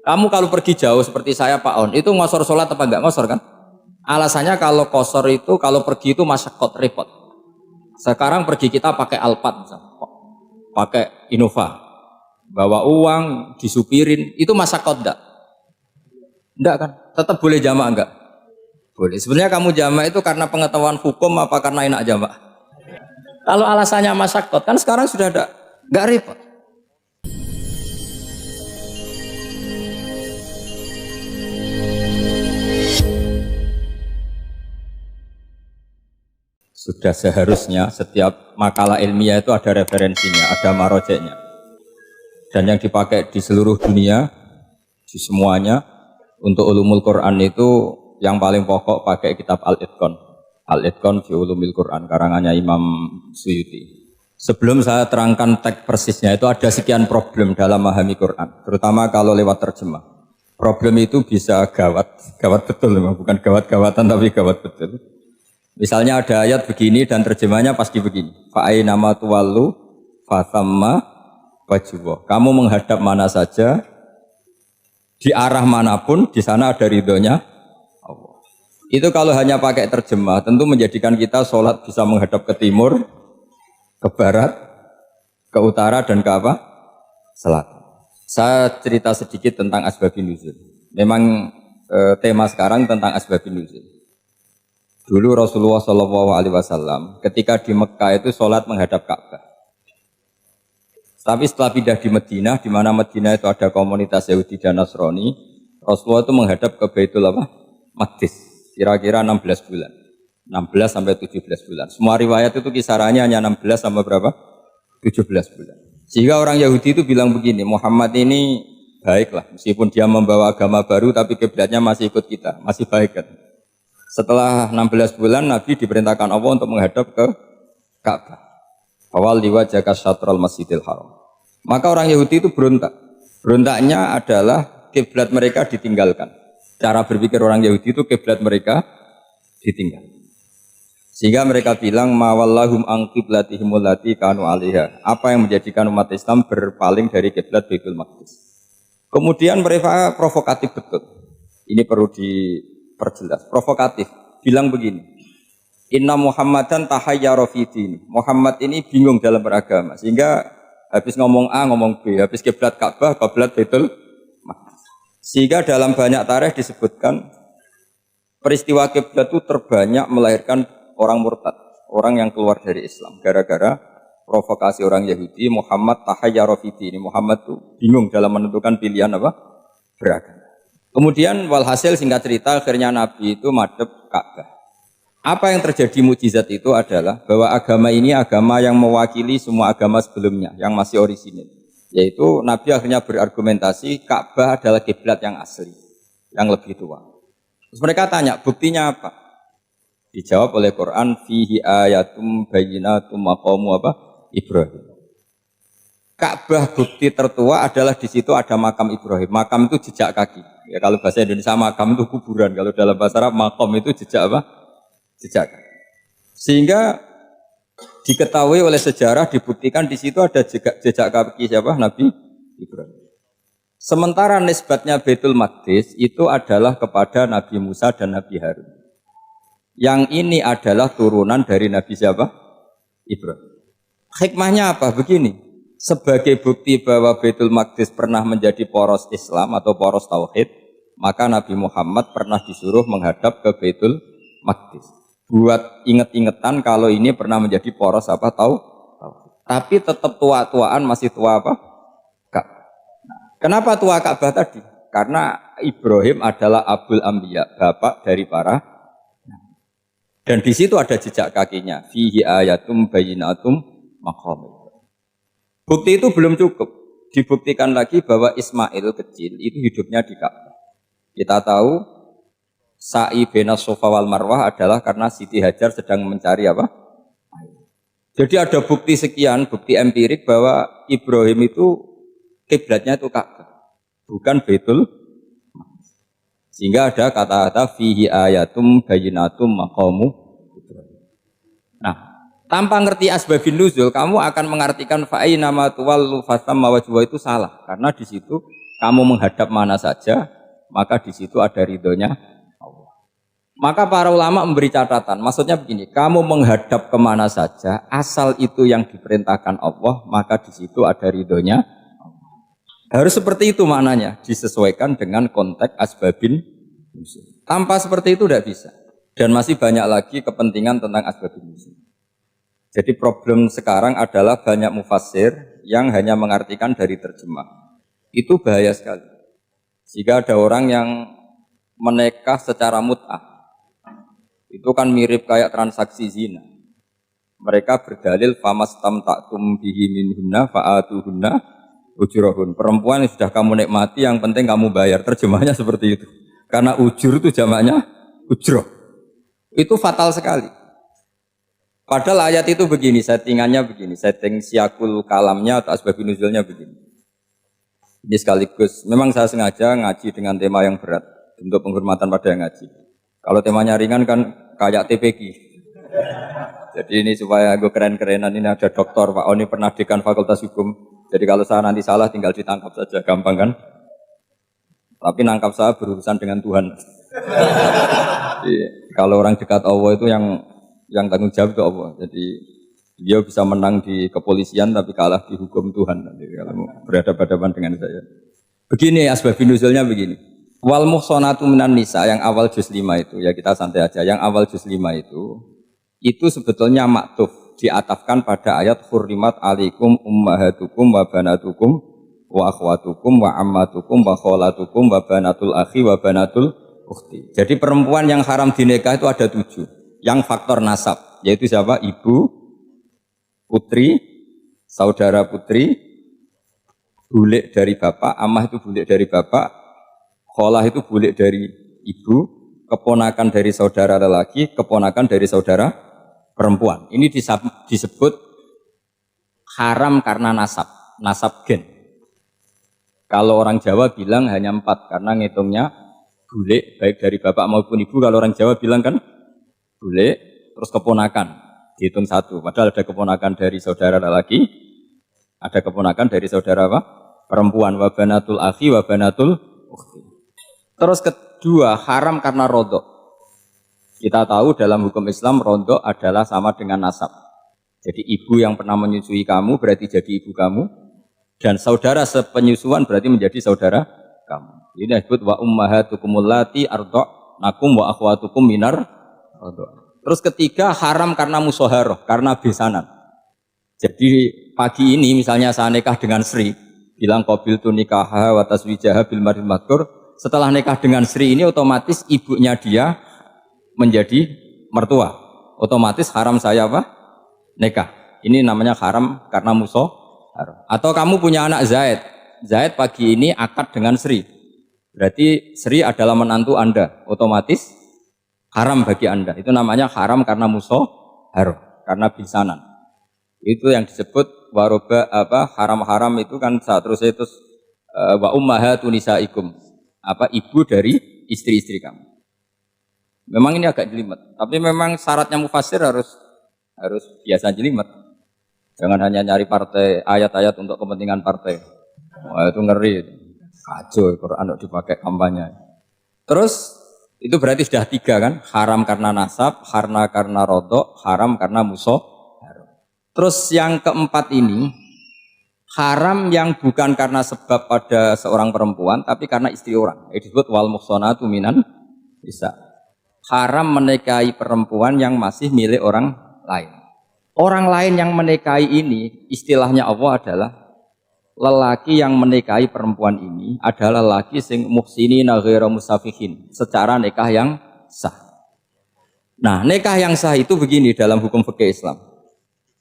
Kamu kalau pergi jauh seperti saya Pak On, itu ngosor sholat apa enggak ngosor kan? Alasannya kalau kosor itu, kalau pergi itu masyakot, repot. Sekarang pergi kita pakai Alphard misalnya, pakai Innova, bawa uang, disupirin, itu masyakot enggak? Enggak kan? Tetap boleh jamaah enggak? Boleh. Sebenarnya kamu jamaah itu karena pengetahuan hukum apa karena enak jamaah? Kalau alasannya masyakot, kan sekarang sudah ada, enggak repot. Sudah seharusnya setiap makalah ilmiah itu ada referensinya, ada marojeknya. Dan yang dipakai di seluruh dunia, di semuanya, untuk ulumul Quran itu yang paling pokok pakai kitab Al-Itqan. Al-Itqan fi ulumil Quran, karangannya Imam Suyuti. Sebelum saya terangkan teks persisnya, itu ada sekian problem dalam memahami Quran, terutama kalau lewat terjemah. Problem itu bisa gawat betul, bukan gawat-gawatan tapi gawat betul. Misalnya ada ayat begini dan terjemahnya pasti begini. Fa'ai nama tuwallu fatamma wajibah. Kamu menghadap mana saja, di arah manapun, di sana ada ridhonya Allah. Itu kalau hanya pakai terjemah, tentu menjadikan kita sholat bisa menghadap ke timur, ke barat, ke utara, dan ke apa? Selatan. Saya cerita sedikit tentang asbabun nuzul. Memang tema sekarang tentang asbabun nuzul. Dulu Rasulullah SAW ketika di Mekah itu sholat menghadap Ka'bah. Tapi setelah pindah di Madinah, di mana Madinah itu ada komunitas Yahudi dan Nasrani, Rasulullah itu menghadap ke Baitul Maqdis, kira-kira 16 bulan. 16 sampai 17 bulan. Semua riwayat itu kisarannya hanya 16 sampai berapa? 17 bulan. Sehingga orang Yahudi itu bilang begini, Muhammad ini baiklah, meskipun dia membawa agama baru, tapi kiblatnya masih ikut kita, masih baik kan. Setelah 16 bulan Nabi diperintahkan Allah untuk menghadap ke Ka'bah. Awal liwajhaka syatrul Masjidil Haram. Maka orang Yahudi itu berontak. Berontaknya adalah kiblat mereka ditinggalkan. Cara berpikir orang Yahudi itu kiblat mereka ditinggal. Sehingga mereka bilang mawallahum an qiblatihimul lati kanu 'alaiha. Apa yang menjadikan umat Islam berpaling dari kiblat Baitul Maqdis. Kemudian mereka provokatif betul. Ini perlu perjelas, provokatif, bilang begini, Inna Muhammadan tahayyara fi dini. Muhammad ini bingung dalam beragama, sehingga habis ngomong A, ngomong B, habis kiblat Ka'bah, kiblat Baitul Maqdis. Sehingga dalam banyak tarikh disebutkan, peristiwa kiblat itu terbanyak melahirkan orang murtad, orang yang keluar dari Islam, gara-gara provokasi orang Yahudi, Muhammad tahayyara fi dini. Muhammad itu bingung dalam menentukan pilihan apa? Beragama. Kemudian walhasil singkat cerita akhirnya Nabi itu madhep Ka'bah. Apa yang terjadi mukjizat itu adalah bahwa agama ini agama yang mewakili semua agama sebelumnya yang masih orisinil. Yaitu Nabi akhirnya berargumentasi Ka'bah adalah kiblat yang asli, yang lebih tua. Terus mereka tanya, buktinya apa? Dijawab oleh Quran, fihi ayatum bayyinatum maqamu apa? Ibrahim. Ka'bah bukti tertua adalah di situ ada makam Ibrahim. Makam itu jejak kaki. Ya kalau bahasa Indonesia makam itu kuburan. Kalau dalam bahasa Arab makom itu jejak apa? Jejak kaki. Sehingga diketahui oleh sejarah dibuktikan di situ ada jejak kaki siapa? Nabi Ibrahim. Sementara nisbatnya Baitul Maqdis itu adalah kepada Nabi Musa dan Nabi Harun. Yang ini adalah turunan dari Nabi siapa? Ibrahim. Hikmahnya apa? Begini. Sebagai bukti bahwa Baitul Maqdis pernah menjadi poros Islam atau poros Tauhid, maka Nabi Muhammad pernah disuruh menghadap ke Baitul Maqdis. Buat inget-ingetan kalau ini pernah menjadi poros apa Tauhid. Tapi tetap tua-tuaan masih tua apa? Ka'bah. Kenapa tua Ka'bah tadi? Karena Ibrahim adalah Abul Anbiya, bapak dari para. Dan di situ ada jejak kakinya. Fihi ayatum bayyinatum maqam. Bukti itu belum cukup. Dibuktikan lagi bahwa Ismail kecil itu hidupnya di Ka'bah. Kita tahu sa'i bainas Safa wal Marwah adalah karena Siti Hajar sedang mencari apa? Jadi ada bukti sekian, bukti empirik bahwa Ibrahim itu kiblatnya itu Ka'bah, bukan Baitul. Sehingga ada kata-kata fihi ayatum bayyinatum maqamu Ibrahim. Nah, tanpa ngerti asbabun nuzul, kamu akan mengartikan fa'i nama tuwallu fatamma wajwa itu salah. Karena di situ kamu menghadap mana saja, maka di situ ada ridhonya Allah. Maka para ulama memberi catatan, maksudnya begini, kamu menghadap kemana saja, asal itu yang diperintahkan Allah, maka di situ ada ridhonya Allah. Harus seperti itu maknanya, disesuaikan dengan konteks asbabin nuzul. Tanpa seperti itu tidak bisa. Dan masih banyak lagi kepentingan tentang asbabin nuzul. Jadi problem sekarang adalah banyak mufassir yang hanya mengartikan dari terjemah. Itu bahaya sekali. Jika ada orang yang menikah secara mut'ah, itu kan mirip kayak transaksi zina. Mereka berdalil famastamta'tum bihi minhunna fa'atuhunna ujurahun. Perempuan yang sudah kamu nikmati, yang penting kamu bayar. Terjemahnya seperti itu. Karena ujur itu jamaknya ujroh. Itu fatal sekali. Padahal ayat itu begini, settingannya begini, setting siakul kalamnya atau asbabun nuzulnya begini. Ini sekaligus, memang saya sengaja ngaji dengan tema yang berat untuk penghormatan pada yang ngaji. Kalau temanya ringan kan kayak TPQ. Jadi ini supaya gue keren-kerenan, ini ada doktor Pak Oni pernah dekan Fakultas Hukum. Jadi kalau saya nanti salah tinggal ditangkap saja, gampang kan? Tapi nangkap saya berurusan dengan Tuhan. Jadi, kalau orang dekat Allah itu yang tanggung jawab itu Allah. Jadi dia bisa menang di kepolisian tapi kalah di hukum Tuhan nanti kalau berhadapan-hadapan dengan saya. Begini asbabun nuzulnya begini. Wal muhsanatu minan nisa yang awal juz 5 itu, ya kita santai aja. Yang awal juz 5 itu sebetulnya maktuf, diatafkan pada ayat hurrimat alaikum ummahatukum wa banatukum wa akhwatukum wa ammatukum wa kholatukum wa banatul akhi wa banatul ukhti. Jadi perempuan yang haram dinikah itu ada 7. Yang faktor nasab, yaitu siapa? Ibu, putri, saudara putri, bulik dari bapak, amah itu bulik dari bapak, kholah itu bulik dari ibu, keponakan dari saudara lelaki, keponakan dari saudara perempuan. Ini disebut haram karena nasab gen. Kalau orang Jawa bilang hanya 4 karena ngitungnya bulik baik dari bapak maupun ibu. Kalau orang Jawa bilang kan bulik terus keponakan. Dihitung 1, padahal ada keponakan dari saudara lelaki, ada keponakan dari saudara apa? Perempuan, wabanatul akhi, wabanatul ukhti. Terus kedua, haram karena rodok. Kita tahu dalam hukum Islam, rodok adalah sama dengan nasab. Jadi ibu yang pernah menyusui kamu berarti jadi ibu kamu, dan saudara sepenyusuan berarti menjadi saudara kamu. Ini disebut wa ummahatukumul lati arda'nakum wa akhwatukum minar rodok. Terus ketiga haram karena musoharoh, karena besanan. Jadi pagi ini misalnya saya nikah dengan Sri, bilang qabiltu nikaha wa taswijaha bil maril madkur. Setelah nikah dengan Sri ini otomatis ibunya dia menjadi mertua. Otomatis haram saya apa? Nikah. Ini namanya haram karena musoharoh. Atau kamu punya anak Zaid. Zaid pagi ini akad dengan Sri. Berarti Sri adalah menantu Anda. Otomatis haram bagi Anda. Itu namanya haram karena musoharoh, karena bisanan. Itu yang disebut waroba haram-haram itu kan seterusnya itu wa ummahatu nisaikum, ibu dari istri-istri kamu. Memang ini agak jelimet, tapi memang syaratnya mufassir harus biasa jelimet. Jangan hanya nyari partai ayat-ayat untuk kepentingan partai. Wah, itu ngeri. Kacau Quran dipakai kampanye. Terus itu berarti sudah 3 kan? Haram karena nasab, haram karena rodok, haram karena musoharoh. Terus yang keempat ini, haram yang bukan karena sebab pada seorang perempuan, tapi karena istri orang. Itu disebut wal muhsanatu minan nisa. Haram menikahi perempuan yang masih milik orang lain. Orang lain yang menikahi ini, istilahnya Allah adalah lelaki yang menikahi perempuan ini adalah lelaki sing muhsinina ghairu musafihin, secara nikah yang sah. Nah, nikah yang sah itu begini dalam hukum fikih Islam.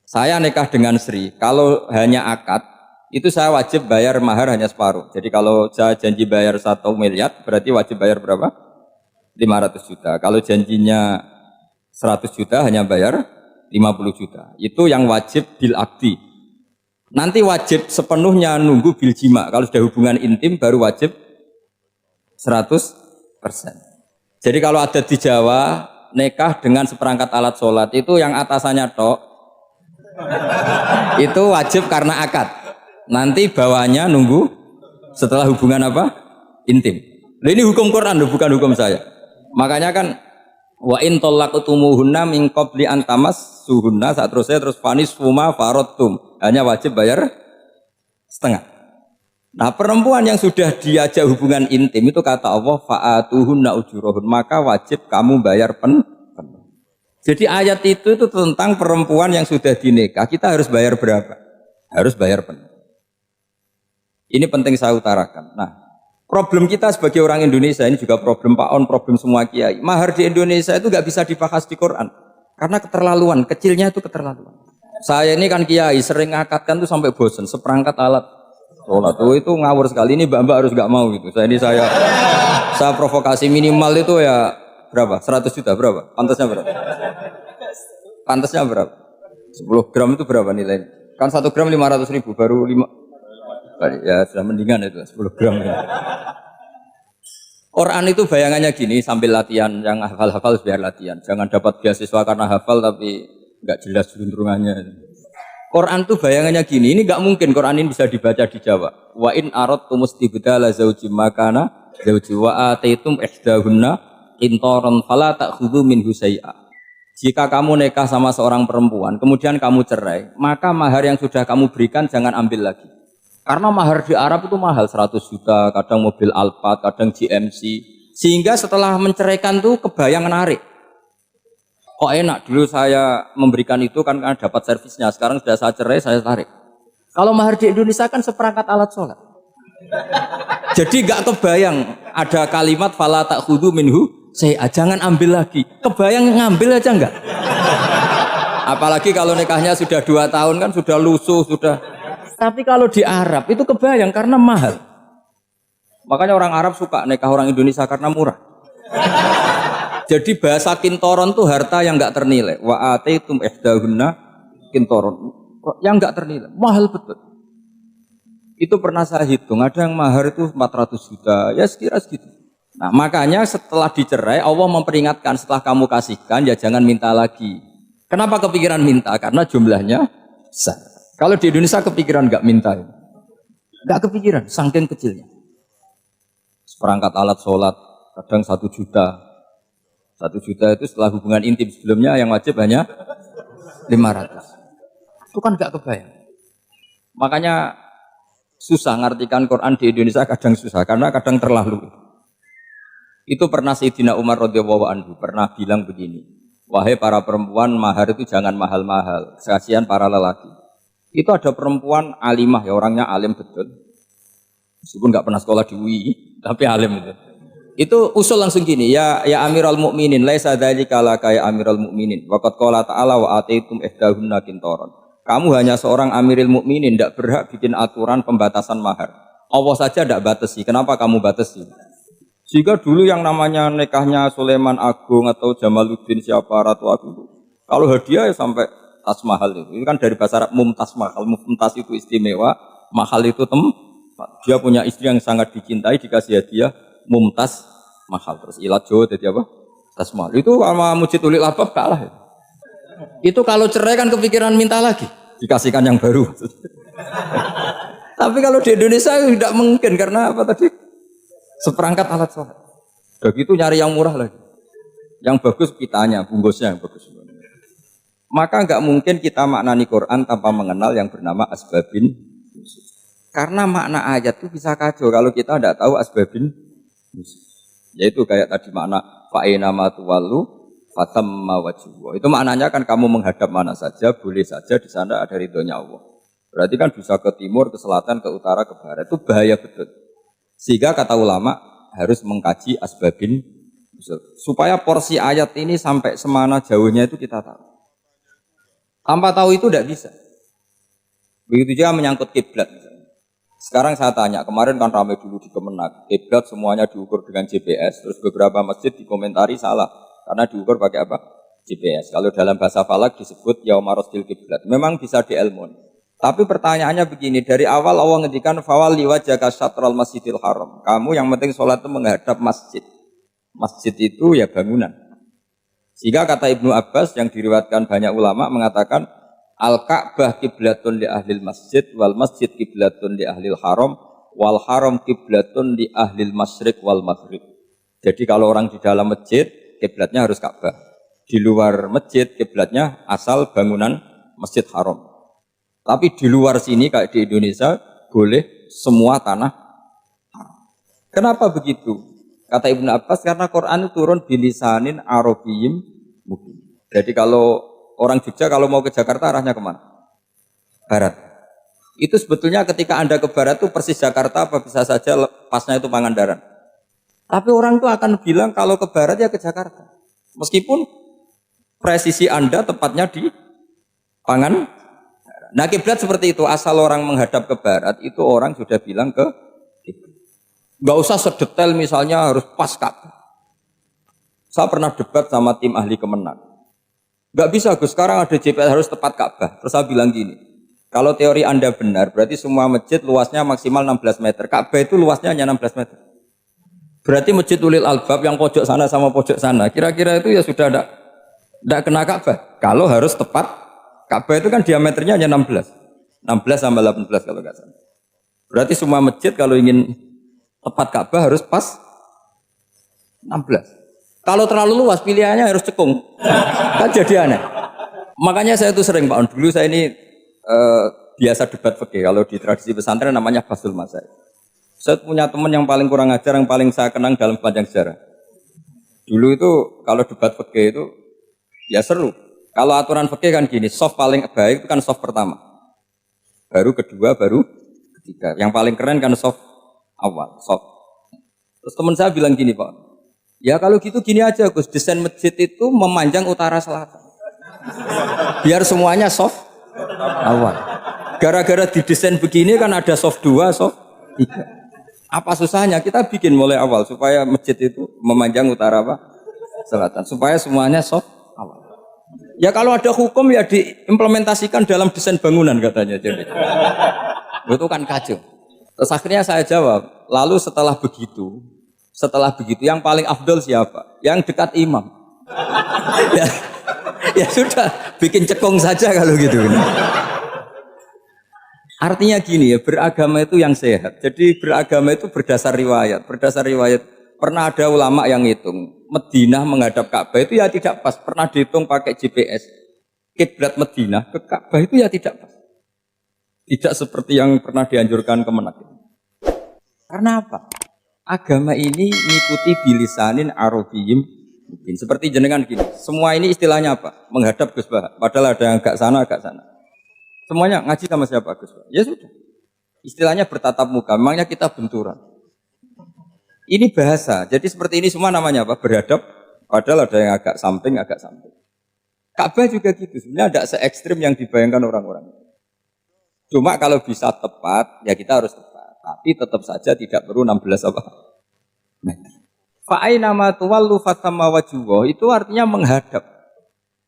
Saya nikah dengan Sri, kalau hanya akad itu saya wajib bayar mahar hanya separuh. Jadi kalau saya janji bayar 1 miliar, berarti wajib bayar berapa? 500 juta. Kalau janjinya 100 juta hanya bayar 50 juta. Itu yang wajib bil akdi. Nanti wajib sepenuhnya nunggu bil jima. Kalau sudah hubungan intim baru wajib 100%. Jadi kalau ada di Jawa nikah dengan seperangkat alat sholat itu yang atasannya tok itu wajib karena akad. Nanti bawahnya nunggu Setelah hubungan apa? Intim. Nah, ini hukum Quran, bukan hukum saya. Makanya kan wa in talaqtumuhunna min qabli an tamassuhunna, saat terus fanis fuma faradtum. Hanya wajib bayar setengah. Nah, perempuan yang sudah diajak hubungan intim itu kata Allah fa'atuhunna ujurahun, maka wajib kamu bayar penuh. Jadi ayat itu tentang perempuan yang sudah dinikah, kita harus bayar berapa? Harus bayar penuh. Ini penting saya utarakan. Nah, problem kita sebagai orang Indonesia, ini juga problem Pak On, problem semua kiai. Mahar di Indonesia itu nggak bisa dibahas di Quran. Karena keterlaluan, kecilnya itu keterlaluan. Saya ini kan kiai, sering ngakatkan tuh sampai bosan, seperangkat alat sholat. Itu ngawur sekali, ini mbak-mbak harus nggak mau gitu. Saya provokasi minimal itu ya berapa? 100 juta, berapa? Pantasnya berapa? Pantasnya berapa? 10 gram itu berapa nilainya? Kan 1 gram 500.000, baru 5. Ya sudah mendingan itu 10 gram. Quran itu bayangannya gini, sambil latihan, yang hafal-hafal biar latihan. Jangan dapat beasiswa karena hafal tapi nggak jelas juntrungannya. Quran itu bayangannya gini, ini nggak mungkin Quran ini bisa dibaca di Jawa. Wa in aradtum istibdala zawji makana zawji wa ataitum ihdahunna qintaran fala ta'khudhu minhu syai'a. Jika kamu nikah sama seorang perempuan, kemudian kamu cerai, maka mahar yang sudah kamu berikan jangan ambil lagi. Karena mahar di Arab itu mahal, 100 juta, kadang mobil Alphard, kadang GMC. Sehingga setelah menceraikan tuh kebayang menarik. Kok enak, dulu saya memberikan itu kan karena dapat servisnya, sekarang sudah saya cerai, saya tarik. Kalau mahar di Indonesia kan seperangkat alat sholat. Jadi gak kebayang ada kalimat fala ta'khudhu minhu saya jangan ambil lagi. Kebayang ngambil aja enggak? Apalagi kalau nikahnya sudah 2 tahun kan sudah lusuh, sudah. Tapi kalau di Arab itu kebayang karena mahal. Makanya orang Arab suka nikah orang Indonesia karena murah. Jadi bahasa kintoron tuh harta yang enggak ternilai. Wa ataitum ihdahunna kintoron. Yang enggak ternilai, mahal betul. Itu pernah saya hitung, ada yang mahar itu 400 juta, ya sekira segitu. Nah makanya setelah dicerai Allah memperingatkan setelah kamu kasihkan ya jangan minta lagi. Kenapa kepikiran minta? Karena jumlahnya besar. Kalau di Indonesia kepikiran nggak minta, nggak kepikiran, saking kecilnya. Seperangkat alat sholat, kadang 1 juta. 1 juta itu setelah hubungan intim, sebelumnya yang wajib hanya 500. Itu kan nggak kebayang. Makanya susah ngartikan Quran di Indonesia, kadang susah, karena kadang terlalu. Itu pernah Sayyidina Umar radhiyallahu anhu pernah bilang begini, wahai para perempuan, mahar itu jangan mahal-mahal, kasihan para lelaki. Itu ada perempuan alimah, ya orangnya alim betul. Meskipun nggak pernah sekolah di UI, tapi alim itu. Itu usul langsung gini, ya Amirul Mukminin, laisa dzalika laka ya Amirul Mukminin. Waqad qala ta'ala wa ataitum ihdahunna qintaran. Kamu hanya seorang Amirul Mukminin, tidak berhak bikin aturan pembatasan mahar. Allah saja tidak batasi, kenapa kamu batasi? Sehingga dulu yang namanya nikahnya Sulaiman Agung atau Jamaluddin siapa Ratu Agung, kalau hadiah ya sampai tas mahal itu. Ini kan dari bahasa Arab mumtaz mahal. Mumtaz itu istimewa, mahal itu tempat. Dia punya istri yang sangat dicintai, dikasih hadiah mumtaz mahal. Terus ilat Jawa jadi apa? Tas mahal. Itu sama Mujid Ulil Albab kalah ya. Itu kalau cerai kan kepikiran minta lagi, dikasihkan yang baru. Tapi kalau di Indonesia tidak mungkin karena apa tadi? Seperangkat alat sholat. Begitu nyari yang murah lagi. Yang bagus kitanya, bungkusnya yang bagus. Maka nggak mungkin kita maknani Quran tanpa mengenal yang bernama asbabin. Karena makna ayat itu bisa kacau kalau kita tidak tahu asbabin. Yaitu kayak tadi makna fa'ina ma tuwallu fatamma wajhu. Itu maknanya kan kamu menghadap mana saja, boleh saja di sana ada ridhonya Allah. Berarti kan bisa ke timur, ke selatan, ke utara, ke barat. Itu bahaya betul. Sehingga kata ulama harus mengkaji asbabin supaya porsi ayat ini sampai semana jauhnya itu kita tahu. Tanpa tahu itu tidak bisa. Begitu juga menyangkut kiblat. Sekarang saya tanya, kemarin kan ramai dulu di Kemenak, kiblat semuanya diukur dengan GPS, terus beberapa masjid dikomentari salah karena diukur pakai apa? GPS. Kalau dalam bahasa falak disebut yaumarosdil kiblat. Memang bisa diilmun. Tapi pertanyaannya begini, dari awal Allah ngendikan fawalli wajhaka syatral masjidil haram. Kamu yang penting sholat itu menghadap masjid. Masjid itu ya bangunan. Sehingga kata Ibnu Abbas yang diriwayatkan banyak ulama mengatakan Al-Ka'bah kiblatun li ahlil masjid wal masjid kiblatun li ahlil haram Wal haram kiblatun di ahlil masyriq wal maghrib. Jadi kalau orang di dalam masjid, kiblatnya harus Ka'bah. Di luar masjid, kiblatnya asal bangunan Masjid Haram. Tapi di luar sini kayak di Indonesia boleh semua tanah haram. Kenapa begitu? Kata Ibnu Abbas karena Quran itu turun bilisanin Arabiyyim mubin. Jadi kalau orang Jogja kalau mau ke Jakarta arahnya kemana? Barat. Itu sebetulnya ketika Anda ke barat itu persis Jakarta apa bisa saja pasnya itu Pangandaran. Tapi orang itu akan bilang kalau ke barat ya ke Jakarta. Meskipun presisi Anda tepatnya di Pangandaran. Nah kiblat seperti itu, asal orang menghadap ke barat itu orang sudah bilang ke kiblat. Gak usah sedetail misalnya harus pas Ka'bah. Saya pernah debat sama tim ahli Kemenang. Gak bisa Gus, sekarang ada GPS harus tepat Ka'bah. Terus saya bilang gini, kalau teori Anda benar, berarti semua masjid luasnya maksimal 16 meter. Ka'bah itu luasnya hanya 16 meter. Berarti masjid Ulil Albab yang pojok sana sama pojok sana, kira-kira itu ya sudah tidak kena Ka'bah. Kalau harus tepat, Ka'bah itu kan diameternya hanya 16. 16 sama 18 kalau nggak salah. Berarti semua masjid kalau ingin tepat Ka'bah harus pas 16. Kalau terlalu luas pilihannya harus cekung. Kan jadi aneh. Makanya saya itu sering Pak On, dulu saya ini biasa debat fikih. Kalau di tradisi pesantren namanya Basul Masail. Saya punya teman yang paling kurang ajar, yang paling saya kenang dalam sepanjang sejarah. Dulu itu kalau debat fikih itu ya seru. Kalau aturan fikih kan gini, soft paling baik itu kan soft pertama. Baru kedua, baru ketiga. Yang paling keren kan soft awal, soft. Terus teman saya bilang gini Pak, ya kalau gitu gini aja Gus, desain masjid itu memanjang utara selatan. Biar semuanya soft awal. Gara-gara didesain begini kan ada soft 2, soft 3. Apa susahnya kita bikin mulai awal supaya masjid itu memanjang utara apa? Selatan. Supaya semuanya soft awal. Ya kalau ada hukum ya diimplementasikan dalam desain bangunan katanya. Jadi itu kan kacau. Terus akhirnya saya jawab, lalu setelah begitu yang paling afdol siapa? Yang dekat imam. ya sudah, bikin cekung saja kalau gitu. Artinya gini ya, beragama itu yang sehat. Jadi beragama itu berdasar riwayat. Berdasar riwayat, pernah ada ulama yang ngitung, Madinah menghadap Ka'bah itu ya tidak pas. Pernah dihitung pakai GPS. Kiblat Madinah ke Ka'bah itu ya tidak pas. Tidak seperti yang pernah dianjurkan Kemenak. Karena apa? Agama ini mengikuti bilisanin Arabiyyim mubin. Seperti jenengan gini. Semua ini istilahnya apa? Menghadap Gus Bah. Padahal ada yang agak sana, agak sana. Semuanya ngaji sama siapa Gus? Ya sudah. Istilahnya bertatap muka. Memangnya kita benturan. Ini bahasa. Jadi seperti ini semua namanya apa? Berhadap. Padahal ada yang agak samping, agak samping. Ka'bah juga gitu. Sebenarnya tidak se-ekstrim yang dibayangkan orang-orang. Cuma kalau bisa tepat, ya kita harus tepat. Tapi tetap saja tidak perlu 16 apa? Meter. Fa'aina ma tuwallu fathamma wajhuhu. Itu artinya menghadap.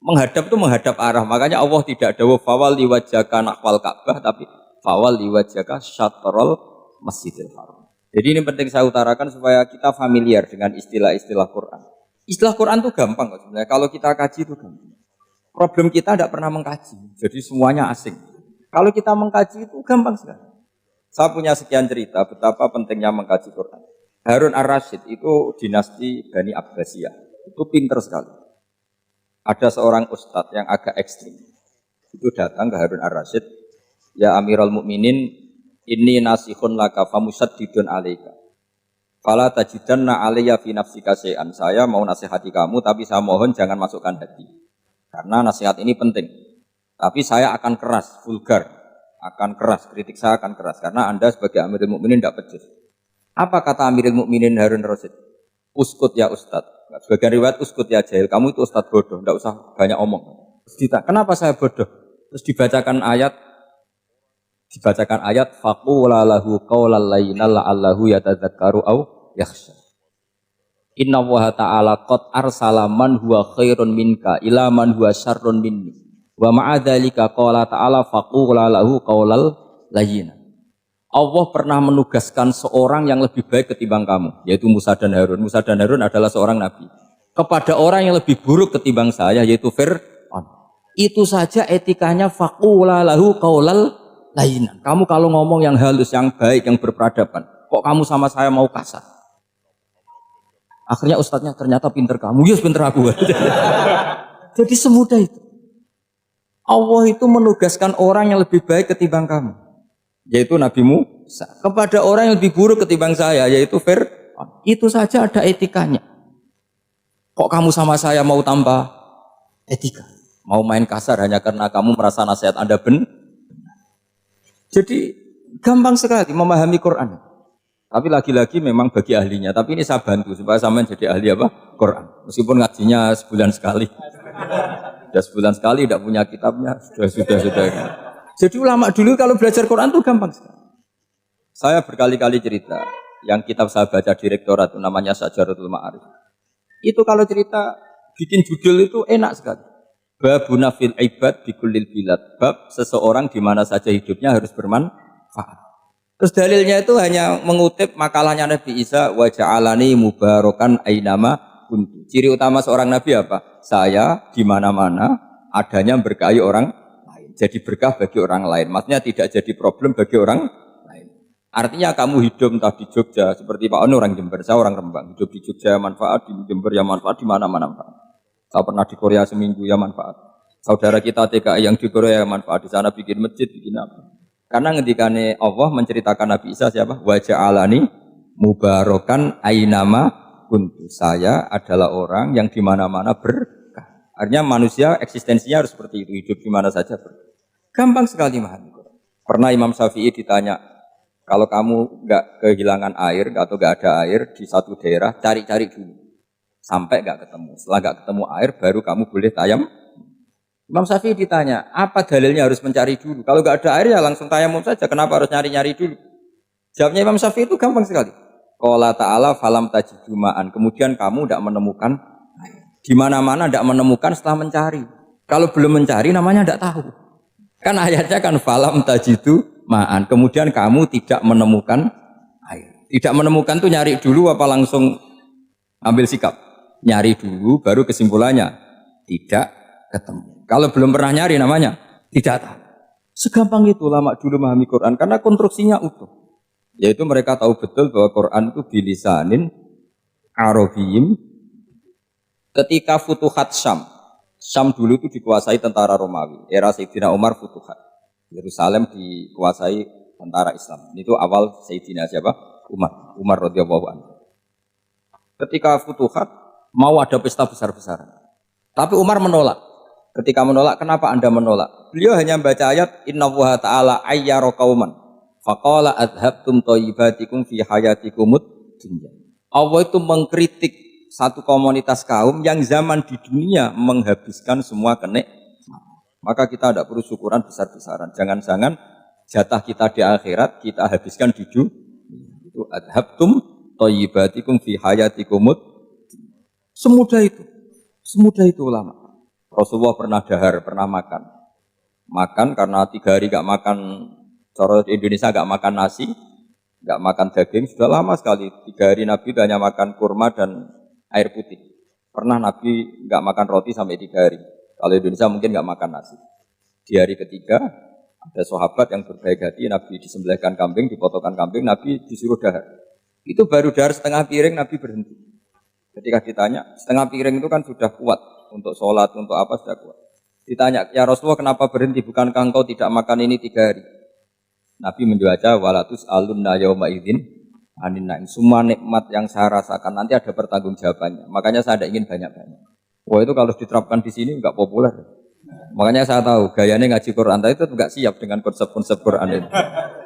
Menghadap itu menghadap arah. Makanya Allah tidak ada fawal liwajhaka nahwal Ka'bah, tapi fawal liwajhaka syatrul Masjidil Haram. Jadi ini penting saya utarakan supaya kita familiar dengan istilah-istilah Quran. Istilah Quran itu gampang kok sebenarnya. Kalau kita kaji itu gampang. Problem kita tidak pernah mengkaji. Jadi semuanya asing. Kalau kita mengkaji itu gampang sekali. Saya punya sekian cerita betapa pentingnya mengkaji Quran. Harun Ar-Rasyid itu dinasti Bani Abbasiyah. Itu pinter sekali. Ada seorang ustadz yang agak ekstrim. Itu datang ke Harun Ar-Rasyid. Ya Amirul Mukminin, inni nasihun laka famusaddidun alaika. Fala tajidanna alayya fi nafsika syai'an. Saya mau nasihati kamu, tapi saya mohon jangan masukkan hati. Karena nasihat ini penting. Tapi saya akan keras, vulgar. Akan keras, kritik saya akan keras. Karena Anda sebagai Amirul Mukminin tidak pecus. Apa kata Amirul Mukminin Harun Ar-Rasyid? Uskut ya ustadz. Sebagian riwayat uskut ya jahil, kamu itu ustadz bodoh, tidak usah banyak omong. Terus ditanya, kenapa saya bodoh? Terus dibacakan ayat faqula lahu qaulal layyina la'allahu yatadzakkaru aw yakhsha. Inna Allaha ta'ala qad arsala man huwa khairun minka ila man huwa syarrun minni. Wa ma'a dzalika qala ta'ala faqula lahu qaulal layyina. Allah pernah menugaskan seorang yang lebih baik ketimbang kamu, yaitu Musa dan Harun. Musa dan Harun adalah seorang nabi. Kepada orang yang lebih buruk ketimbang saya, yaitu Fir'aun. Itu saja etikanya faqula lahu qaulal lainan. Kamu kalau ngomong yang halus, yang baik, yang berperadaban, kok kamu sama saya mau kasar? Akhirnya ustadznya ternyata pinter kamu, yes pinter aku. Jadi semudah itu. Allah itu menugaskan orang yang lebih baik ketimbang kamu, yaitu Nabi Musa, kepada orang yang lebih buruk ketimbang saya, yaitu Fir'aun. Itu saja ada etikanya. Kok kamu sama saya mau tambah etika? Mau main kasar hanya karena kamu merasa nasihat Anda benar? Jadi gampang sekali memahami Quran. Tapi lagi-lagi memang bagi ahlinya. Tapi ini saya bantu supaya sampean jadi ahli apa? Quran. Meskipun ngajinya sebulan sekali. Sudah sebulan sekali tidak punya kitabnya. Sudah. Jadi ulama dulu kalau belajar Quran itu gampang sekali. Saya berkali-kali cerita. Yang kitab saya baca di rektorat itu namanya Syajaratul Ma'arif. Itu kalau cerita bikin judul itu enak sekali. Babuna fil ibad bikullil bilad. Bab seseorang di mana saja hidupnya harus bermanfaat. Terus dalilnya itu hanya mengutip makalahnya Nabi Isa, wa ja'alani mubarakan ainama kuntu. Ciri utama seorang nabi apa? Saya di mana-mana adanya berkahi orang lain. Jadi berkah bagi orang lain. Maksudnya tidak jadi problem bagi orang lain. Artinya kamu hidup entah di Jogja seperti Pak Ono orang Jember, saya orang Rembang. Hidup di Jogja manfaat, di Jember ya manfaat, di mana-mana manfaat. Saya pernah di Korea seminggu ya manfaat. Saudara kita TKI yang di Korea ya manfaat. Di sana bikin masjid, bikin apa. Karena ngendikane Allah menceritakan Nabi Isa siapa? Wa ja'alani mubarakan ainama kuntu. Saya adalah orang yang di mana-mana berkah. Artinya manusia eksistensinya harus seperti itu, hidup di mana saja berkah. Gampang sekali memahami. Pernah Imam Syafi'i ditanya, kalau kamu enggak kehilangan air atau enggak ada air di satu daerah, cari-cari dulu. Sampai enggak ketemu. Setelah enggak ketemu air, baru kamu boleh tayam. Imam Syafi'i ditanya, apa dalilnya harus mencari dulu? Kalau enggak ada air ya langsung tayamum saja, kenapa harus nyari-nyari dulu? Jawabnya Imam Syafi'i itu gampang sekali. Qala ta'ala falam tajidu ma'an. Kemudian kamu tidak menemukan air. Di mana-mana tidak menemukan setelah mencari. Kalau belum mencari namanya tidak tahu. Kan ayatnya kan falam tajidu ma'an. Kemudian kamu tidak menemukan air. Tidak menemukan tuh nyari dulu apa langsung ambil sikap? Nyari dulu baru kesimpulannya tidak ketemu. Kalau belum pernah nyari namanya tidak tahu. Segampang itu ulama dulu memahami Quran karena konstruksinya utuh. Yaitu mereka tahu betul bahwa Quran itu bilisanin Arabiyyin. Ketika Futuhat Syam. Syam dulu itu dikuasai tentara Romawi. Era Sayyidina Umar Futuhat. Yerusalem dikuasai tentara Islam. Itu awal Sayyidina siapa? Umar radhiyallahu anhu. Ketika Futuhat mau ada pesta besar-besaran. Tapi Umar menolak. Ketika menolak, kenapa Anda menolak? Beliau hanya membaca ayat Innallaha ta'ala ayyara qauman faqala adhabtum thayyibatikum fi hayatikumud dunya. Allah itu mengkritik satu komunitas kaum yang zaman di dunia menghabiskan semua kenikmatan. Maka kita tidak perlu syukuran besar-besaran. Jangan-jangan jatah kita di akhirat kita habiskan di dunia. Itu adhabtum thayyibatikum fi hayatikumud dunya. Semudah itu ulama. Rasulullah pernah dahar, pernah makan. Makan karena 3 hari gak makan, cara Indonesia gak makan nasi, gak makan daging, sudah lama sekali. 3 hari Nabi hanya makan kurma dan air putih. Pernah Nabi gak makan roti sampai 3 hari. Kalau Indonesia mungkin gak makan nasi. Di hari ketiga, ada sahabat yang berbaik hati, Nabi disembelihkan kambing, dipotongkan kambing, Nabi disuruh dahar. Itu baru dahar setengah piring, Nabi berhenti. Ketika ditanya, setengah piring itu kan sudah kuat. Untuk sholat, untuk apa sudah kuat. Ditanya, ya Rasulullah kenapa berhenti? Bukankah engkau tidak makan ini 3 hari? Nabi menjawab, walatus alunna yauma idzin anin naim. Semua nikmat yang saya rasakan nanti ada pertanggungjawabannya. Makanya saya tidak ingin banyak-banyak. Wah itu kalau diterapkan di sini enggak populer. Makanya saya tahu gayanya ngaji Quran itu enggak siap dengan konsep-konsep Quran itu.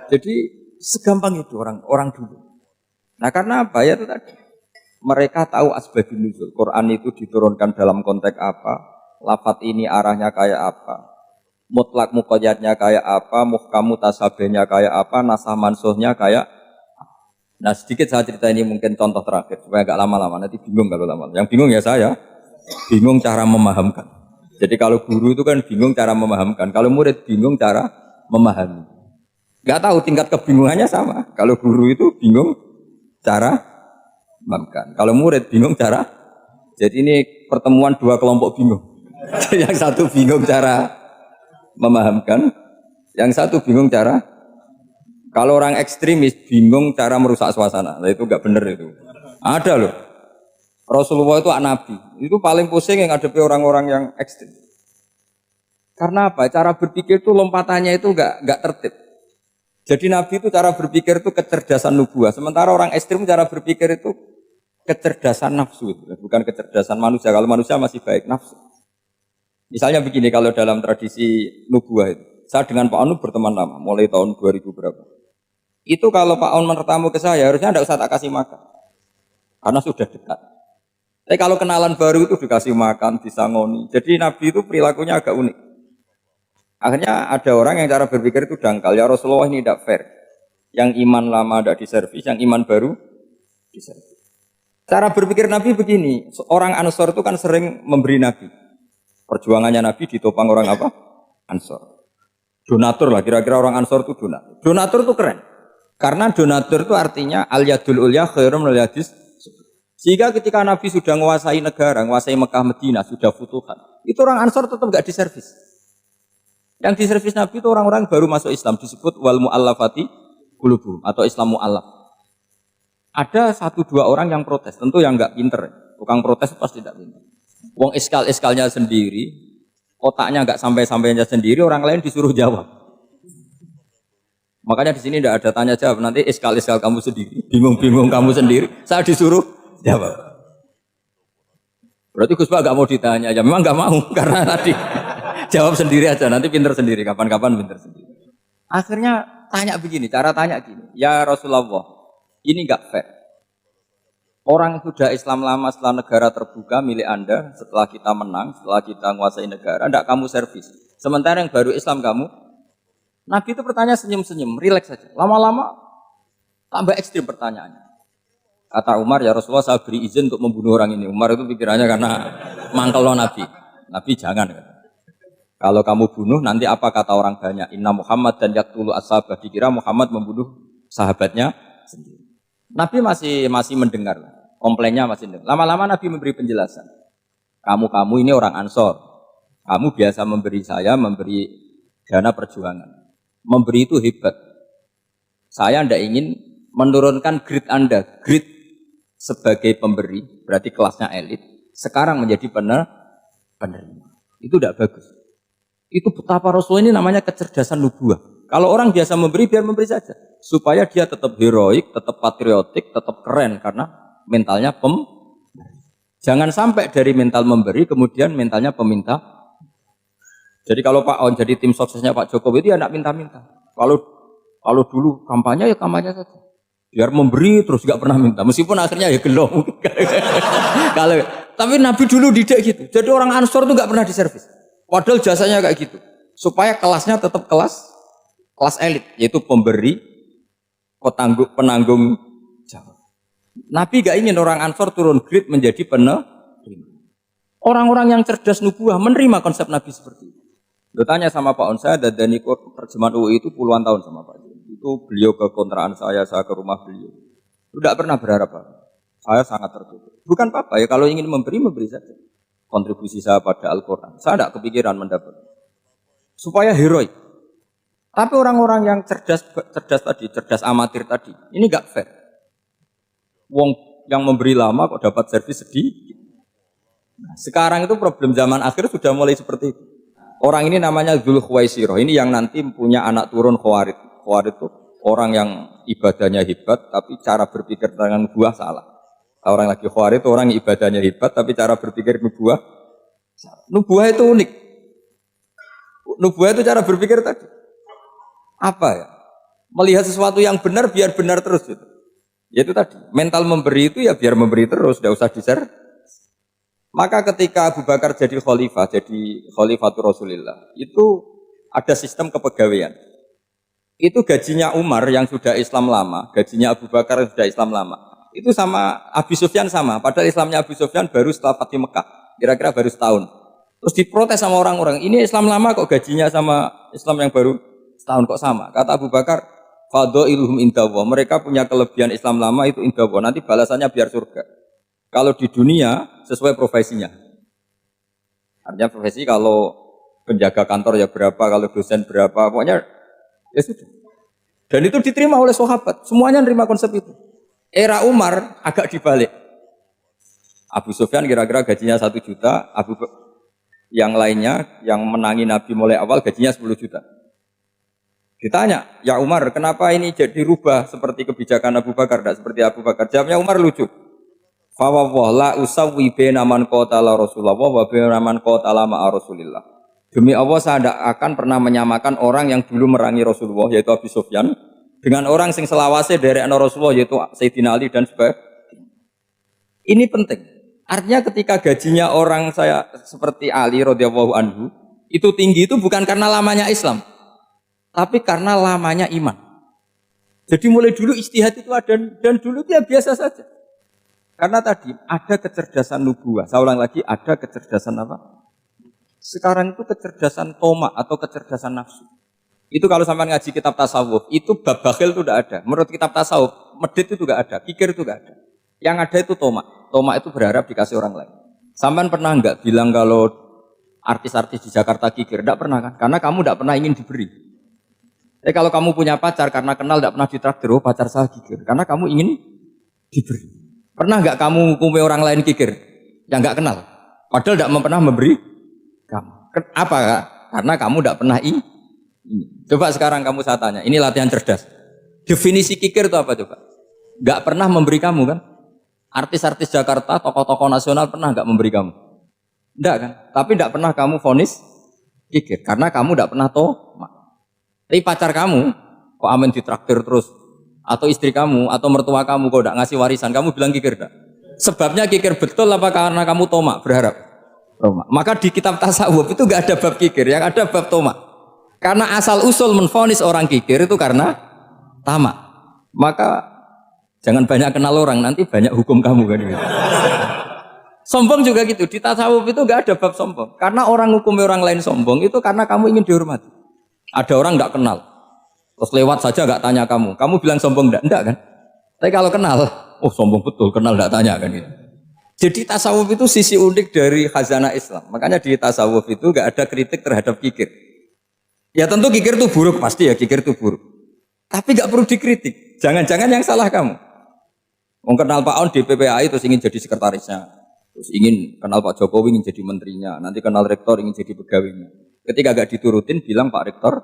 Jadi segampang itu orang dulu. Nah karena apa ya itu tadi? Mereka tahu asbabun nuzul. Quran itu diturunkan dalam konteks apa? Lafaz ini arahnya kayak apa? Mutlak muqayyadnya kayak apa? Muhkam mutasabihnya kayak apa? Nasah mansuhnya kayak apa? Nah sedikit saya cerita ini mungkin contoh terakhir supaya agak lama-lama. Nanti bingung kalau lama. Yang bingung ya saya. Bingung cara memahamkan. Jadi kalau guru itu kan bingung cara memahamkan. Kalau murid bingung cara memahami. Gak tahu tingkat kebingungannya sama. Kalau guru itu bingung cara memahamkan. Kalau murid bingung cara, jadi ini pertemuan 2 kelompok bingung. Yang satu bingung cara memahamkan, Yang satu bingung cara, kalau orang ekstremis bingung cara merusak suasana. Nah, itu enggak benar itu. Ada loh. Rasulullah itu nabi. Itu paling pusing yang ngadepi orang-orang yang ekstrim. Karena apa? Cara berpikir itu lompatannya itu enggak tertib. Jadi nabi itu cara berpikir itu kecerdasan nubuah. Sementara orang ekstrim cara berpikir itu kecerdasan nafsu. Bukan kecerdasan manusia. Kalau manusia masih baik nafsu. Misalnya begini, kalau dalam tradisi nubuah itu. Saya dengan Pak Anu berteman lama, mulai tahun 2000 berapa. Itu kalau Pak Anu bertamu ke saya, harusnya tidak usah tak kasih makan. Karena sudah dekat. Tapi kalau kenalan baru itu dikasih makan, disangoni. Jadi Nabi itu perilakunya agak unik. Akhirnya ada orang yang cara berpikir itu dangkal. Ya Rasulullah ini tidak fair. Yang iman lama tidak diservis, yang iman baru diservis. Cara berpikir Nabi begini, orang Ansor itu kan sering memberi Nabi. Perjuangannya Nabi ditopang orang apa? Ansor. Donatur lah, kira-kira orang Ansor itu donatur. Donatur itu keren. Karena donatur itu artinya al-yadul ulya khairum minal yadis. Sehingga ketika Nabi sudah menguasai negara, menguasai Mekah Medina, sudah futuhat, itu orang Ansor tetap enggak diservis. Yang diservis Nabi itu orang-orang baru masuk Islam, disebut wal mu'allafati qulubuhum atau Islam mu'allaf. Ada 1-2 orang yang protes, tentu yang enggak pinter. Tukang protes pasti tidak pinter. Wong iskal-iskalnya sendiri, otaknya enggak sampai-sampainya sendiri, orang lain disuruh jawab. Makanya di sini tidak ada tanya jawab, nanti iskal-iskal kamu sendiri, bingung-bingung kamu sendiri, saya disuruh jawab. Berarti Gus Pak enggak mau ditanya, ya memang enggak mau karena tadi jawab sendiri aja, nanti pinter sendiri, kapan-kapan pinter sendiri. Akhirnya tanya begini, cara tanya gini, ya Rasulullah, ini enggak fair. Orang sudah Islam lama setelah negara terbuka milik Anda, setelah kita menang, setelah kita menguasai negara, tidak kamu servis. Sementara yang baru Islam kamu, Nabi itu bertanya senyum-senyum, rileks saja. Lama-lama tambah ekstrim pertanyaannya. Kata Umar, ya Rasulullah saya beri izin untuk membunuh orang ini. Umar itu pikirannya karena mangkel Nabi. Nabi jangan. Kalau kamu bunuh, nanti apa kata orang banyak? Inna Muhammad dan yaktulu as-sahabah. Dikira Muhammad membunuh sahabatnya sendiri. Nabi masih mendengar. Komplainnya masih dengar. Lama-lama Nabi memberi penjelasan. Kamu ini orang Ansor. Kamu biasa memberi saya, memberi dana perjuangan. Memberi itu hebat. Saya tidak ingin menurunkan grade Anda. Grade sebagai pemberi, berarti kelasnya elit. Sekarang menjadi penerima. Itu tidak bagus. Itu betapa Rasul ini namanya kecerdasan nubuah. Kalau orang biasa memberi, biar memberi saja. Supaya dia tetap heroik, tetap patriotik, tetap keren. Karena mentalnya jangan sampai dari mental memberi kemudian mentalnya peminta. Jadi kalau Pak On jadi tim suksesnya Pak Jokowi itu ya enggak minta-minta. Kalau dulu kampanye ya kampanye saja. Biar memberi terus enggak pernah minta. Meskipun akhirnya ya gelo. Tapi Nabi dulu didik gitu. Jadi orang Ansor itu enggak pernah diservis. Padahal jasanya kayak gitu. Supaya kelasnya tetap kelas elit, yaitu pemberi, penanggung jawab. Nabi gak ingin orang Ansor turun grade menjadi penerima. Orang-orang yang cerdas nubuah menerima konsep Nabi seperti itu. Lo tanya sama Pak On, saya dadani terjemahan UI itu puluhan tahun sama Pak. Itu beliau ke kontrakan saya ke rumah beliau. Tidak pernah berharap apa. Saya sangat tertutup. Bukan apa-apa ya, kalau ingin memberi saja. Kontribusi saya pada Al-Quran. Saya tidak kepikiran mendapat. Supaya heroik. Tapi orang-orang yang cerdas tadi, cerdas amatir tadi, ini gak fair. Wong yang memberi lama kok dapat servis sedikit. Nah, sekarang itu problem zaman akhir sudah mulai seperti itu. Orang ini namanya Dzul Khuwaisirah. Ini yang nanti punya anak turun Khawarid. Khawarid itu orang yang ibadahnya hebat, tapi cara berpikir dengan buah salah. Orang lagi Khawarid itu orang yang ibadahnya hebat, tapi cara berpikir nubuah salah. Nubuah itu unik. Nubuah itu cara berpikir tadi. Apa ya? Melihat sesuatu yang benar biar benar terus gitu. Yaitu tadi, mental memberi itu ya biar memberi terus, tidak usah di-share. Maka ketika Abu Bakar jadi khalifatul Rasulillah, itu ada sistem kepegawaian. Itu gajinya Umar yang sudah Islam lama, gajinya Abu Bakar yang sudah Islam lama. Itu sama Abu Sufyan sama, padahal Islamnya Abu Sufyan baru setelah Fatih Mekah, kira-kira baru setahun. Terus diprotes sama orang-orang, ini Islam lama kok gajinya sama Islam yang baru setahun kok sama. Kata Abu Bakar, fadhailuhum indallah. Mereka punya kelebihan Islam lama itu indallah. Nanti balasannya biar surga. Kalau di dunia sesuai profesinya. Artinya profesi kalau penjaga kantor ya berapa, kalau dosen berapa. Pokoknya Ya sudah. Dan itu diterima oleh sahabat. Semuanya nerima konsep itu. Era Umar agak dibalik. Abu Sufyan kira-kira gajinya 1 juta, yang lainnya yang menangi Nabi mulai awal gajinya 10 juta. Ditanya, ya Umar, kenapa ini jadi rubah seperti kebijakan Abu Bakar, tidak seperti Abu Bakar? Jawabnya Umar lucu. Fa wallah la usawwi baina man qatala Rasulullah wa baina man qatala ma'a Rasulillah. Demi Allah saya tidak akan pernah menyamakan orang yang dulu merangi Rasulullah yaitu Abu Sufyan dengan orang sing selawase dari Rasulullah yaitu Sayyidina Ali dan sebagainya. Ini penting. Artinya ketika gajinya orang saya seperti Ali radhiyallahu anhu itu tinggi itu bukan karena lamanya Islam, tapi karena lamanya iman. Jadi mulai dulu ijtihad itu ada dan dulu dia biasa saja. Karena tadi ada kecerdasan nubuah. Saya ulang lagi, ada kecerdasan apa? Sekarang itu kecerdasan toma atau kecerdasan nafsu. Itu kalau sampai ngaji kitab tasawuf, itu bab bakhil itu tidak ada. Menurut kitab tasawuf, medit itu tidak ada, kikir itu tidak ada. Yang ada itu toma. Toma itu berharap dikasih orang lain. Sampai pernah enggak bilang kalau artis-artis di Jakarta kikir? Tidak pernah kan? Karena kamu tidak pernah ingin diberi. Kalau kamu punya pacar karena kenal tidak pernah ditraktir, oh pacar saya kikir. Karena kamu ingin diberi. Pernah enggak kamu hukumi orang lain kikir? Yang enggak kenal. Padahal tidak pernah memberi kamu. Apa? Karena kamu tidak pernah ini. Coba sekarang kamu saya tanya, ini latihan cerdas. Definisi kikir itu apa coba? Enggak pernah memberi kamu kan? Artis-artis Jakarta, tokoh-tokoh nasional pernah enggak memberi kamu? Enggak kan? Tapi enggak pernah kamu vonis kikir. Karena kamu enggak pernah Tapi pacar kamu, kok amin ditraktir terus? Atau istri kamu, atau mertua kamu, kok enggak ngasih warisan, kamu bilang kikir enggak? Sebabnya kikir betul apa karena kamu tomak, berharap? Tomak. Maka di kitab tasawuf itu enggak ada bab kikir, yang ada bab tomak. Karena asal usul menvonis orang kikir itu karena tamak. Maka jangan banyak kenal orang, nanti banyak hukum kamu kan gitu. Sombong juga gitu, di tasawuf itu enggak ada bab sombong. Karena orang hukumi orang lain sombong itu karena kamu ingin dihormati. Ada orang enggak kenal, terus lewat saja enggak tanya kamu bilang sombong enggak kan? Tapi kalau kenal, oh sombong betul, kenal enggak tanya kan gitu. Jadi tasawuf itu sisi unik dari khazanah Islam. Makanya di tasawuf itu enggak ada kritik terhadap kikir. Ya tentu kikir itu buruk, pasti ya kikir itu buruk. Tapi enggak perlu dikritik. Jangan-jangan yang salah kamu. Mau kenal Pak On di PPAI terus ingin jadi sekretarisnya. Terus ingin kenal Pak Jokowi ingin jadi menterinya. Nanti kenal rektor ingin jadi pegawainya. Ketika agak diturutin bilang Pak Rektor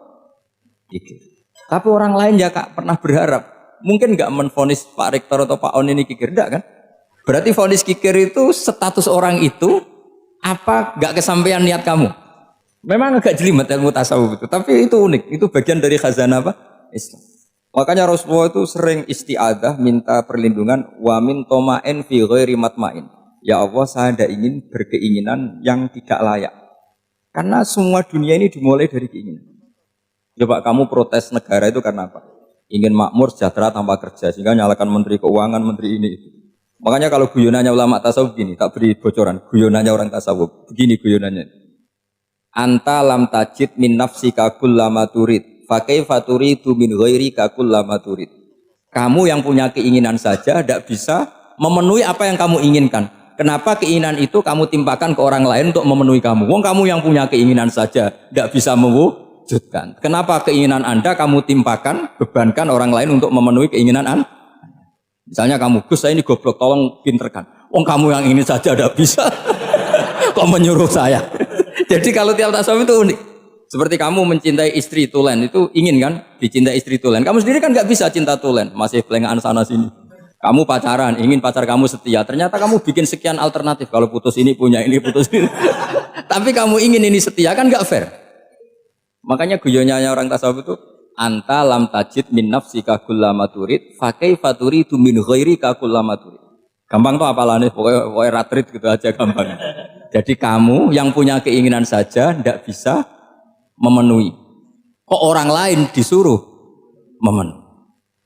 kikir. Tapi orang lain ya Kak pernah berharap. Mungkin enggak menvonis Pak Rektor atau Pak On ini kikir, enggak kan? Berarti vonis kikir itu status orang itu apa enggak kesampaian niat kamu? Memang agak jelimet ilmu tasawuf itu, tapi itu unik. Itu bagian dari khazanah apa? Islam. Makanya Rasulullah itu sering isti'adah minta perlindungan wa min toma'in fi ghairi matma'in. Ya Allah, saya tidak ingin berkeinginan yang tidak layak. Karena semua dunia ini dimulai dari keinginan. Coba kamu protes negara itu karena apa? Ingin makmur, sejahtera tanpa kerja. Sehingga nyalakan menteri keuangan, menteri ini itu. Makanya kalau guyonannya ulama tasawuf gini, tak beri bocoran. Guyonannya orang tasawuf. Begini guyonannya. Anta lam tajid min nafsika kullama turid. Fakaifa turidu min ghairika kullama turid. Kamu yang punya keinginan saja tidak bisa memenuhi apa yang kamu inginkan. Kenapa keinginan itu kamu timpakan ke orang lain untuk memenuhi kamu? Wong kamu yang punya keinginan saja tidak bisa mewujudkan. Kenapa keinginan Anda kamu timpakan, bebankan orang lain untuk memenuhi keinginan Anda? Misalnya kamu, Gus saya ini goblok, tolong pinterkan. Wong kamu yang ini saja tidak bisa, kok menyuruh saya? Jadi kalau tiap tasawuf itu unik. Seperti kamu mencintai istri tulen, itu ingin kan dicintai istri tulen. Kamu sendiri kan nggak bisa cinta tulen, masih pelengahan sana sini. Kamu pacaran, ingin pacar kamu setia. Ternyata kamu bikin sekian alternatif. Kalau putus ini punya ini, putus ini. Tapi kamu ingin ini setia, kan gak fair. Makanya guyonanya orang tasawuf itu anta lam tajid min nafsika kullama turid fakaifa turidu min ghairika kullama turid. Gampang tuh apalane, pokoknya ratrit gitu aja gampang. Jadi kamu yang punya keinginan saja tidak bisa memenuhi. Kok orang lain disuruh memenuhi?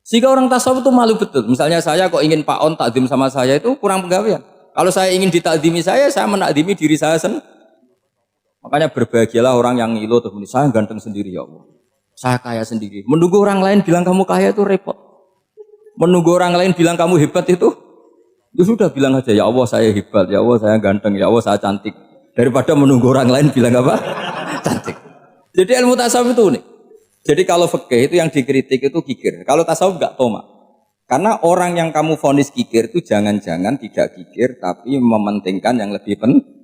Sehingga orang tasawuf itu malu betul. Misalnya saya kok ingin Pak On takdim sama saya itu kurang pegawaian. Kalau saya ingin ditakdimi saya menakdimi diri saya sendiri. Makanya berbahagialah orang yang ngilu terus saya ganteng sendiri ya Allah. Saya kaya sendiri. Menunggu orang lain bilang kamu kaya itu repot. Menunggu orang lain bilang kamu hebat itu sudah bilang aja ya Allah saya hebat, ya Allah saya ganteng, ya Allah saya cantik. Daripada menunggu orang lain bilang apa? Cantik. Jadi ilmu tasawuf itu unik. Jadi kalau fikih itu yang dikritik itu kikir. Kalau tasawuf enggak toma. Karena orang yang kamu vonis kikir itu jangan-jangan tidak kikir tapi mementingkan yang lebih penting.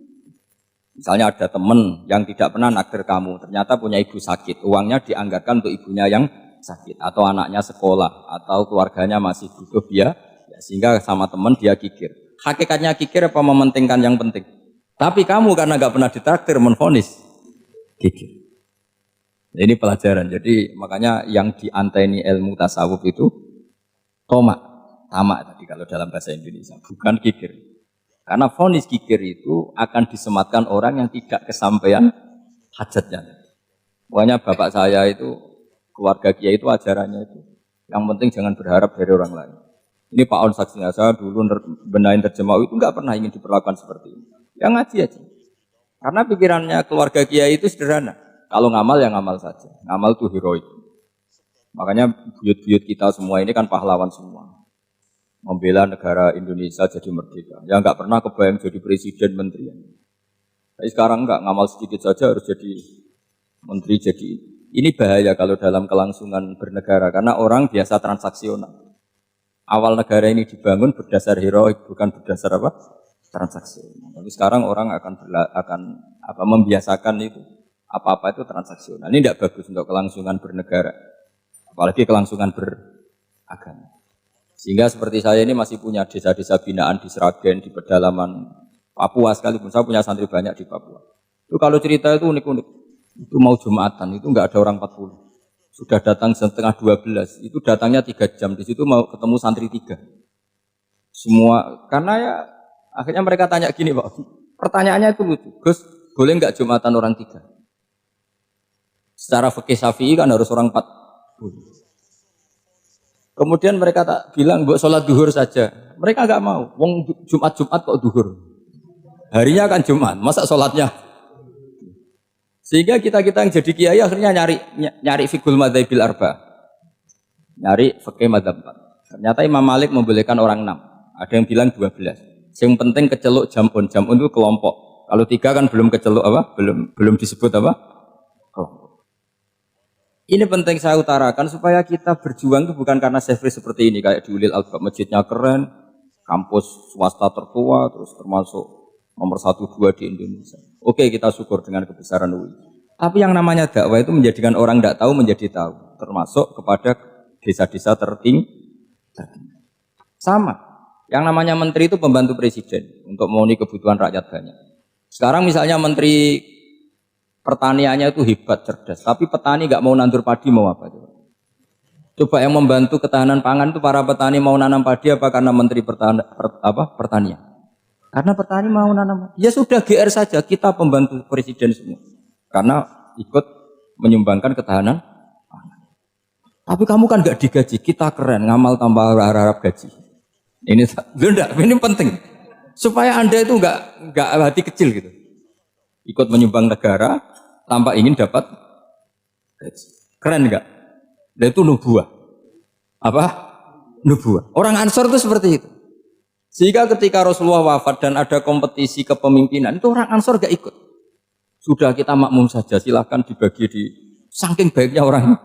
Misalnya ada teman yang tidak pernah nakdir kamu, ternyata punya ibu sakit, uangnya dianggarkan untuk ibunya yang sakit, atau anaknya sekolah, atau keluarganya masih butuh dia, ya, sehingga sama teman dia kikir. Hakikatnya kikir apa mementingkan yang penting? Tapi kamu karena nggak pernah ditakdir menvonis kikir. Ini pelajaran. Jadi makanya yang dianteni ilmu tasawuf itu tomak, tamak tadi kalau dalam bahasa Indonesia, bukan kikir. Karena vonis kikir itu akan disematkan orang yang tidak kesampaian hajatnya. Makanya bapak saya itu, keluarga kiai itu ajarannya itu, yang penting jangan berharap dari orang lain. Ini Pak On saksinya, saya dulu benahin terjemah itu nggak pernah ingin diperlakukan seperti ini. Yang ngaji aja. Karena pikirannya keluarga kiai itu sederhana. Kalau ngamal ya ngamal saja. Ngamal itu heroik. Makanya buyut-buyut kita semua ini kan pahlawan semua. Membela negara Indonesia jadi merdeka. Ya nggak pernah kebayang jadi presiden, menteri. Tapi sekarang nggak, ngamal sedikit saja harus jadi menteri. Jadi ini bahaya kalau dalam kelangsungan bernegara. Karena orang biasa transaksional. Awal negara ini dibangun berdasar heroik, bukan berdasar apa? Transaksional. Tapi sekarang orang akan membiasakan itu. Apa-apa itu transaksional. Ini tidak bagus untuk kelangsungan bernegara. Apalagi kelangsungan beragama. Sehingga seperti saya ini masih punya desa-desa binaan di Sragen, di pedalaman Papua sekalipun. Saya punya santri banyak di Papua. Itu kalau cerita itu unik-unik. Itu mau Jumatan, itu enggak ada orang 40. Sudah datang setengah 12. Itu datangnya 3 jam. Di situ mau ketemu santri 3. Semua, karena ya akhirnya mereka tanya gini Pak. Pertanyaannya itu lucu. Gus, boleh enggak Jumatan orang 3? Secara fikih Syafi'i kan harus orang 40. Kemudian mereka tak bilang buat sholat duhur saja. Mereka enggak mau. Wong Jumat kok duhur. Harinya kan Jumat, masa sholatnya? Sehingga kita yang jadi kiai akhirnya nyari fikul madzhabil arba. Nyari fikih madzhab 4. Ternyata Imam Malik membolehkan orang 6. Ada yang bilang 12. Yang penting keceluk jamun. Jamun itu kelompok. Kalau 3 kan belum keceluk apa? Belum disebut apa? Kelompok. Ini penting saya utarakan supaya kita berjuang itu bukan karena sefri seperti ini kayak di Ulil Albab, masjidnya keren, kampus swasta tertua, terus termasuk nomor 1-2 di Indonesia. Oke, kita syukur dengan kebesaran UI. Tapi yang namanya dakwah itu menjadikan orang tidak tahu menjadi tahu, termasuk kepada desa-desa tertinggi. Sama, yang namanya menteri itu pembantu presiden untuk memenuhi kebutuhan rakyat banyak. Sekarang misalnya menteri pertaniannya itu hebat, cerdas. Tapi petani nggak mau nandur padi, mau apa? Coba yang membantu ketahanan pangan itu para petani mau nanam padi apa karena menteri pertanian? Karena petani mau nanam. Ya sudah GR saja, kita pembantu presiden semua. Karena ikut menyumbangkan ketahanan pangan. Tapi kamu kan nggak digaji, kita keren, ngamal tambah harap gaji. Ini penting. Supaya Anda itu nggak hati kecil gitu. Ikut menyumbang negara tanpa ingin dapat gaji. Keren enggak? Dan itu nubuah. Apa? Nubuah. Orang Ansor itu seperti itu. Sehingga ketika Rasulullah wafat dan ada kompetisi kepemimpinan, itu orang Ansor enggak ikut. Sudah kita makmum saja, silahkan dibagi di saking baiknya orang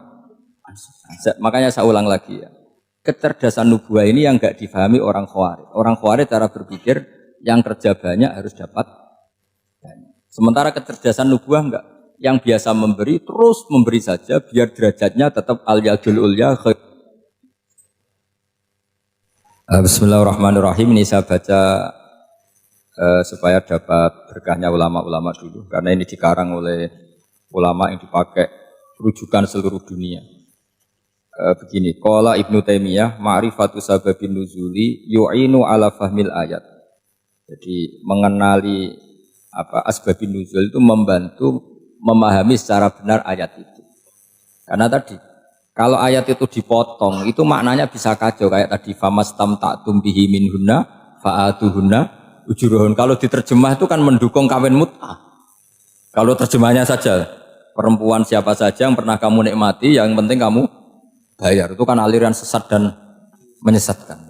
Ansor. Makanya saya ulang lagi ya. Kecerdasan nubuah ini yang enggak difahami orang Khawarij. Orang Khawarij cara berpikir yang kerja banyak harus dapat banyak. Sementara kecerdasan nubuah enggak. Yang biasa memberi, terus memberi saja, biar derajatnya tetap al-yadul ulya. Bismillahirrahmanirrahim. Ini saya baca supaya dapat berkahnya ulama-ulama dulu. Karena ini dikarang oleh ulama yang dipakai rujukan seluruh dunia. Begini, qala Ibnu Taimiyah, ma'rifatu sababin nuzuli yu'inu ala fahmil ayat. Jadi mengenali asbabun nuzul itu membantu memahami secara benar ayat itu. Karena tadi kalau ayat itu dipotong itu maknanya bisa kacau kayak tadi famastamta'tum bihi minhunna fa'atuhunna ujurahun. Kalau diterjemah itu kan mendukung kawin mut'ah. Kalau terjemahnya saja perempuan siapa saja yang pernah kamu nikmati yang penting kamu bayar. Itu kan aliran sesat dan menyesatkan.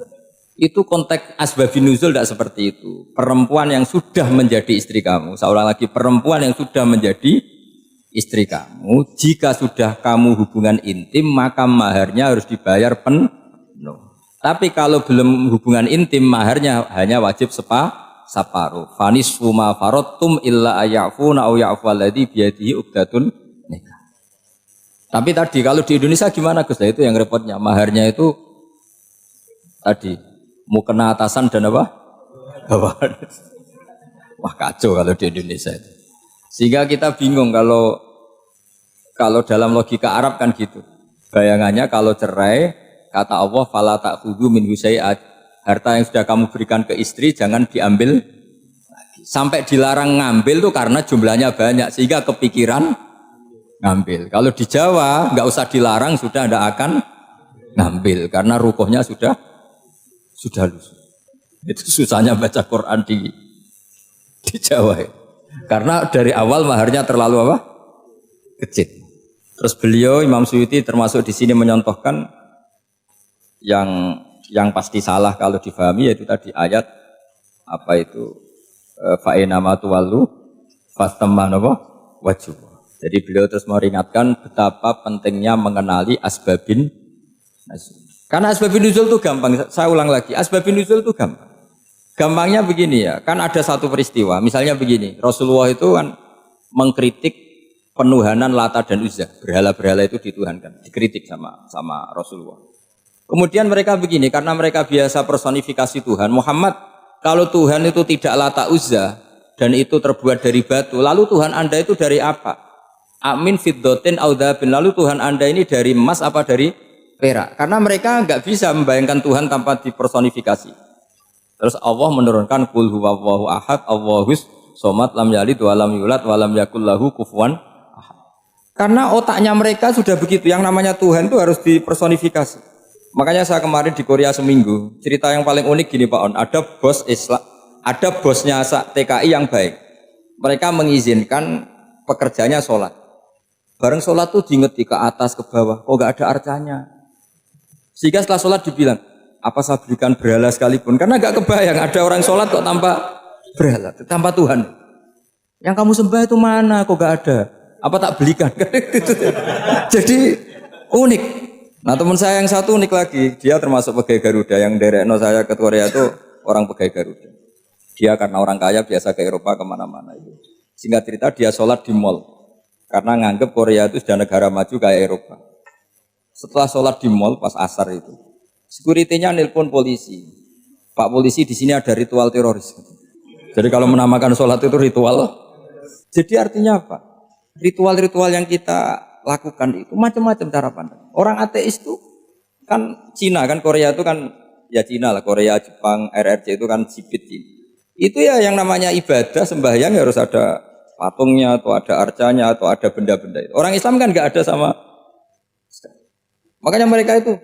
Itu konteks asbabun nuzul tidak seperti itu. Perempuan yang sudah menjadi istri kamu, saya ulang lagi, perempuan yang sudah menjadi istri kamu. Jika sudah kamu hubungan intim, maka maharnya harus dibayar penuh. Tapi kalau belum hubungan intim, maharnya hanya wajib separuh. Fanisfu ma faradtum illa ayafuna aw ya'fu alladzi biyadihi uqdatun nikah. Tapi tadi kalau di Indonesia gimana Gus? Itu yang repotnya. Maharnya itu tadi mukena atasan dan apa? Bawahan. Wah kacau kalau di Indonesia itu. Sehingga kita bingung kalau dalam logika Arab kan gitu. Bayangannya kalau cerai, kata Allah, fala ta'khudhu minhu syai'at. Harta yang sudah kamu berikan ke istri jangan diambil lagi. Sampai dilarang ngambil tuh karena jumlahnya banyak sehingga kepikiran ngambil. Kalau di Jawa nggak usah dilarang sudah tidak akan ngambil karena rukuhnya sudah lusuh. Itu susahnya baca Quran di Jawa ya. Karena dari awal maharnya terlalu apa? Kecil. Terus beliau Imam Suyuti termasuk di sini menyontohkan yang pasti salah kalau difahami yaitu tadi ayat apa itu fa'inama tuwallu fastaman apa wajib. Jadi beliau terus meringatkan betapa pentingnya mengenali asbabin nuzul. Karena asbabin nuzul itu gampang. Saya ulang lagi, asbabin nuzul itu gampang. Gampangnya begini ya, kan ada satu peristiwa. Misalnya begini, Rasulullah itu kan mengkritik penuhanan Lata dan Uzza, berhala-berhala itu dituhankan, dikritik sama Rasulullah. Kemudian mereka begini, karena mereka biasa personifikasi Tuhan. Muhammad, kalau Tuhan itu tidak Lata Uzza dan itu terbuat dari batu, lalu Tuhan Anda itu dari apa? Amin fiddotin audabin, lalu Tuhan Anda ini dari emas apa dari perak? Karena mereka nggak bisa membayangkan Tuhan tanpa dipersonifikasi. Terus Allah menurunkan qul huwallahu ahad, Allahus somad, lam yalid wa lam yulad wa lam yakul lahu kufuwan ahad. Karena otaknya mereka sudah begitu, yang namanya Tuhan itu harus dipersonifikasi. Makanya saya kemarin di Korea seminggu, cerita yang paling unik gini Pak On, ada bos Islam, ada bosnya TKI yang baik. Mereka mengizinkan pekerjanya sholat. Bareng sholat tuh diingeti ke atas ke bawah, kok nggak ada arcanya. Sehingga setelah sholat dibilang, apa saya berikan berhala sekalipun? Karena nggak kebayang ada orang sholat kok tanpa berhala, tanpa Tuhan. Yang kamu sembah itu mana? Kok nggak ada? Apa tak belikan? Jadi unik. Nah teman saya yang satu unik lagi, dia termasuk pegawai Garuda yang derekno saya ke Korea itu orang pegawai Garuda. Dia karena orang kaya biasa ke Eropa kemana-mana itu. Singkat cerita dia sholat di mall karena nganggep Korea itu sudah negara maju kayak Eropa. Setelah sholat di mall pas asar itu, sekuritinya nelpon polisi. Pak polisi di sini ada ritual teroris. Jadi kalau menamakan sholat itu ritual. Jadi artinya apa? Ritual-ritual yang kita lakukan itu macam-macam cara pandang. Orang ateis itu kan Cina kan, Korea itu kan ya Cina lah, Korea, Jepang, RRC itu kan sipit ini. Itu ya yang namanya ibadah sembahyang harus ada patungnya atau ada arcanya atau ada benda-benda itu. Orang Islam kan nggak ada sama. Makanya mereka itu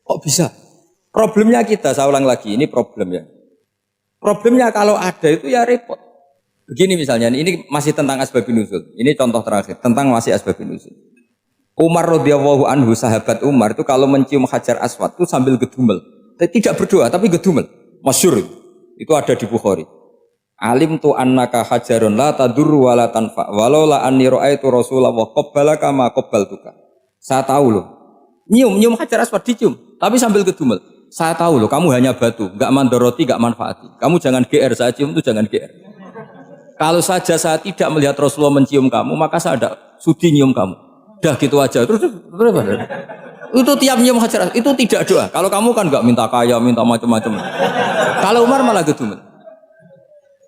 kok bisa? Problemnya kita, saya ulang lagi, ini problem ya. Problemnya kalau ada itu ya repot. Begini misalnya, ini masih tentang asbabun nuzul. Ini contoh terakhir tentang masih asbabun nuzul. Umar radhiyallahu anhu, sahabat Umar itu kalau mencium Hajar Aswad itu sambil gedumel. Tidak berdoa tapi gedumel. Masyhur. Itu ada di Bukhari. Alim tu annaka hajarun la tadurru wa la tanfa walau la anni ra'aitu Rasulullah qabbalaka ma qabbaltuka. Saya tahu loh. Nyium Hajar Aswad dicium tapi sambil gedumel. Saya tahu loh kamu hanya batu, enggak mandoroti, enggak manfaati. Kamu jangan GR, saya cium itu jangan GR. Kalau saja saya tidak melihat Rasulullah mencium kamu, maka saya ada sudi nyium kamu. Dah gitu aja. Terus itu tiap nyium Hajar itu tidak doa. Kalau kamu kan enggak minta kaya, minta macam-macam. Kalau Umar malah gedumel.